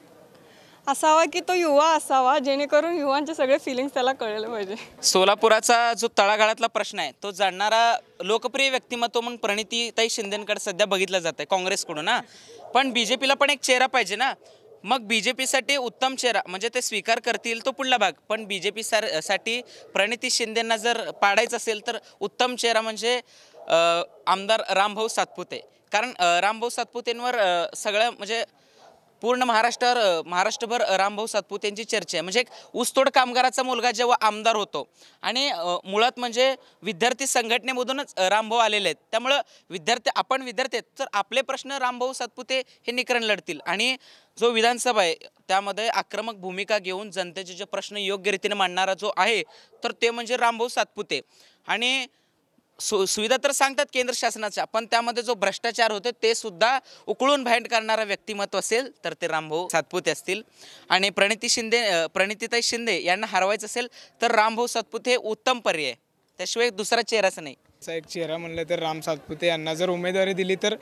असावा की तो युवा असावा जेणेकरून युवांचे सगळे फिलिंग्स त्याला कळले पाहिजे. सोलापुराचा जो तळागाळातला प्रश्न आहे तो जाणणारा लोकप्रिय व्यक्तिमत्व म्हणून प्रणितीताई शिंदेंकडे सध्या बघितलं जात आहे काँग्रेसकडून ना. पण BJPला पण एक चेहरा पाहिजे ना. मग BJPसाठी उत्तम चेहरा म्हणजे ते स्वीकार करतील तो पुढला भाग, पण BJP साठी प्रणिती शिंदेंना जर पाडायचं असेल तर उत्तम चेहरा म्हणजे आमदार रामभाऊ सातपुते. कारण रामभाऊ सातपुतेंवर सगळं म्हणजे पूर्ण महाराष्ट्रभर रामभाऊ सातपुतेंची चर्चा आहे. म्हणजे एक ऊसतोड कामगाराचा मुलगा जेव्हा आमदार होतो आणि मुळात म्हणजे विद्यार्थी संघटनेमधूनच रामभाऊ आलेले आहेत. त्यामुळं आपण विद्यार्थी आहेत तर आपले प्रश्न रामभाऊ सातपुते हे निकरण लढतील आणि जो विधानसभा आहे त्यामध्ये आक्रमक भूमिका घेऊन जनतेचे जे प्रश्न योग्य रीतीने मांडणारा जो आहे तर ते म्हणजे रामभाऊ सातपुते. आणि सुविधा तर सांगतात केंद्र शासनाच्या, पण त्यामध्ये जो भ्रष्टाचार होते ते सुद्धा उकळून बाहेर काढणारा व्यक्तिमत्व असेल तर ते रामभाऊ सातपुते असतील. आणि प्रणितीताई शिंदे यांना हरवायचं असेल तर रामभाऊ सातपुते उत्तम पर्याय, त्याशिवाय दुसरा चेहराच नाही. एक चेहरा म्हणलं तर राम सातपुते यांना जर उमेदवारी दिली तर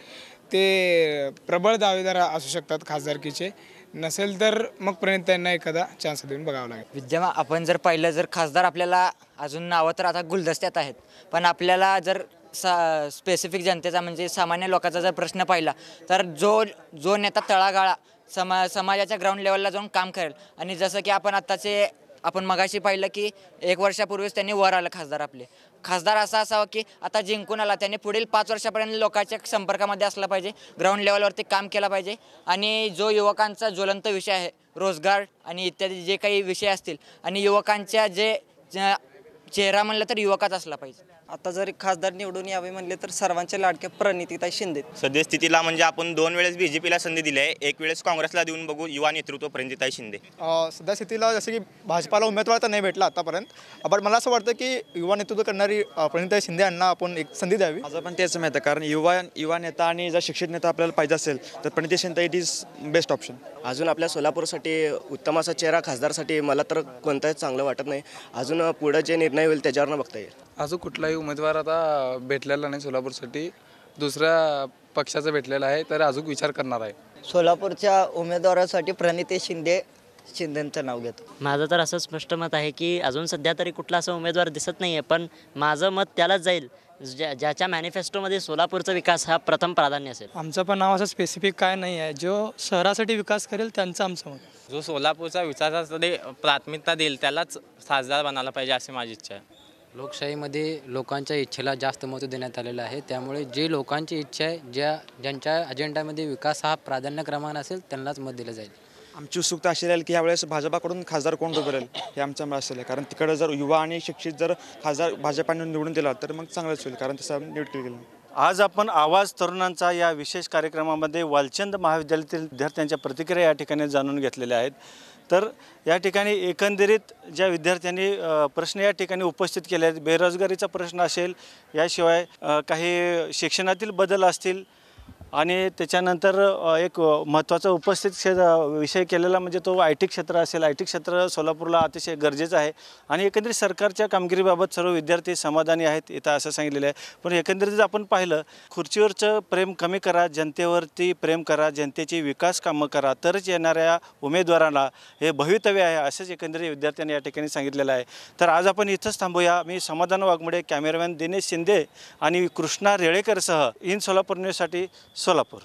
ते प्रबळ दावेदार असू शकतात खासदारकीचे. नसेल तर मग प्रणिताईंना एखादा चान्स देऊन बघावं लागेल. विद्यमान आपण जर पाहिलं जर खासदार आपल्याला अजून नावं तर आता गुलदस्त्यात आहेत, पण आपल्याला जर स्पेसिफिक जनतेचा म्हणजे सामान्य लोकांचा जर प्रश्न पाहिला तर जो नेता तळागाळा समाजाच्या ग्राउंड लेवलला जाऊन काम करेल आणि जसं की आपण आत्ताचे आपण मगाशी पाहिलं की 1 वर्षापूर्वीच त्यांनी वर आलं खासदार आपले. खासदार असा असावा की आता जिंकून आला त्याने पुढील 5 वर्षापर्यंत लोकांच्या संपर्कामध्ये असला पाहिजे, ग्राउंड लेवलवरती काम केला पाहिजे आणि जो युवकांचा ज्वलंत विषय आहे रोजगार आणि इत्यादी जे काही विषय असतील आणि युवकांच्या जे चेहरा म्हणलं तर युवकाच असला पाहिजे. आता जर खासदार निवडून यावे म्हणले तर सर्वांच्या लाडक्या प्रणितीताई शिंदे. सद्यस्थितीला म्हणजे आपण 2 वेळेस BJPला संधी दिली आहे, 1 वेळेस काँग्रेसला देऊन बघू. युवा नेतृत्व प्रणितीताई शिंदे. सध्या स्थितीला जसं की भाजपाला उमेदवार तर नाही भेटला आतापर्यंत, बट मला असं वाटतं की युवा नेतृत्व करणारी प्रणितीताई शिंदे यांना आपण एक संधी द्यावी. माझं पण तेच माहिती आहे, कारण युवा नेता आणि जर शिक्षित नेता आपल्याला पाहिजे असेल तर Praniti Shinde it is best option. अजून आपल्या सोलापूरसाठी उत्तम असा चेहरा खासदारसाठी मला तर कोणताही चांगलं वाटत नाही. अजून पुढं जे निर्णय होईल त्याच्यावरनं बघता येईल. अजून कुठलाही उमेदवार आता भेटलेला नाही सोलापूरसाठी, दुसऱ्या पक्षाचा भेटलेला आहे तर अजून विचार करणार आहे. सोलापूरच्या उमेदवारासाठी प्रणिती शिंदेंचं नाव घेतो. माझं तर असं स्पष्ट मत आहे की अजून सध्या तरी कुठला असा उमेदवार दिसत नाही आहे, पण माझं मत त्यालाच जाईल ज्याच्या मॅनिफेस्टोमध्ये सोलापूरचा विकास हा प्रथम प्राधान्य असेल. आमचं पण नाव असं स्पेसिफिक काय नाही आहे, जो शहरासाठी विकास करेल त्यांचं आमचं मत. जो सोलापूरचा विकासासाठी प्राथमिकता देईल त्यालाच खासदार बनायला पाहिजे अशी माझी इच्छा आहे. लोकशाहीमध्ये लोकांच्या इच्छेला जास्त महत्त्व देण्यात आलेलं आहे, त्यामुळे जे लोकांची इच्छा आहे ज्यांच्या अजेंडामध्ये विकास हा प्राधान्यक्रमाने असेल त्यांनाच मत दिलं जाईल. आमची उत्सुकता अशी राहील की यावेळेस भाजपाकडून खासदार कोण उभं राहील हे आमच्या मनात असेल, कारण तिकडे जर युवा आणि शिक्षित जर खासदार भाजपाने निवडून दिला तर मग चांगलंच होईल, कारण तसं निवड केली गेली. आज आपण आवाज तरुणांचा या विशेष कार्यक्रमामध्ये वालचंद महाविद्यालयातील विद्यार्थ्यांच्या प्रतिक्रिया या ठिकाणी जाणून घेतलेल्या आहेत. तर या ठिकाणी एकंदरीत ज्या विद्यार्थ्यांनी प्रश्न या ठिकाणी उपस्थित केले आहेत, बेरोजगारीचा प्रश्न असेल, याशिवाय काही शिक्षणातील बदल असतील आणि त्याच्यानंतर एक महत्त्वाचा उपस्थित विषय केलेला म्हणजे तो IT क्षेत्र असेल. IT क्षेत्र सोलापूरला अतिशय गरजेचं आहे आणि एकंदरीत सरकारच्या कामगिरीबाबत सर्व विद्यार्थी समाधानी आहेत इथं असं सांगितलेलं आहे. पण एकंदरीत आपण पाहिलं, खुर्चीवरचं प्रेम कमी करा, जनतेवरती प्रेम करा, जनतेची विकास कामं करा, तरच येणाऱ्या उमेदवाराला हे भवितव्य आहे असंच एकंदरीत विद्यार्थ्यांनी या ठिकाणी सांगितलेलं आहे. तर आज आपण इथंच थांबूया. मी समाधान वाघमोडे, कॅमेरामॅन दिनेश शिंदे आणि कृष्णा रेळेकरसह इन सोलापूर न्यूजसाठी सोलापूर.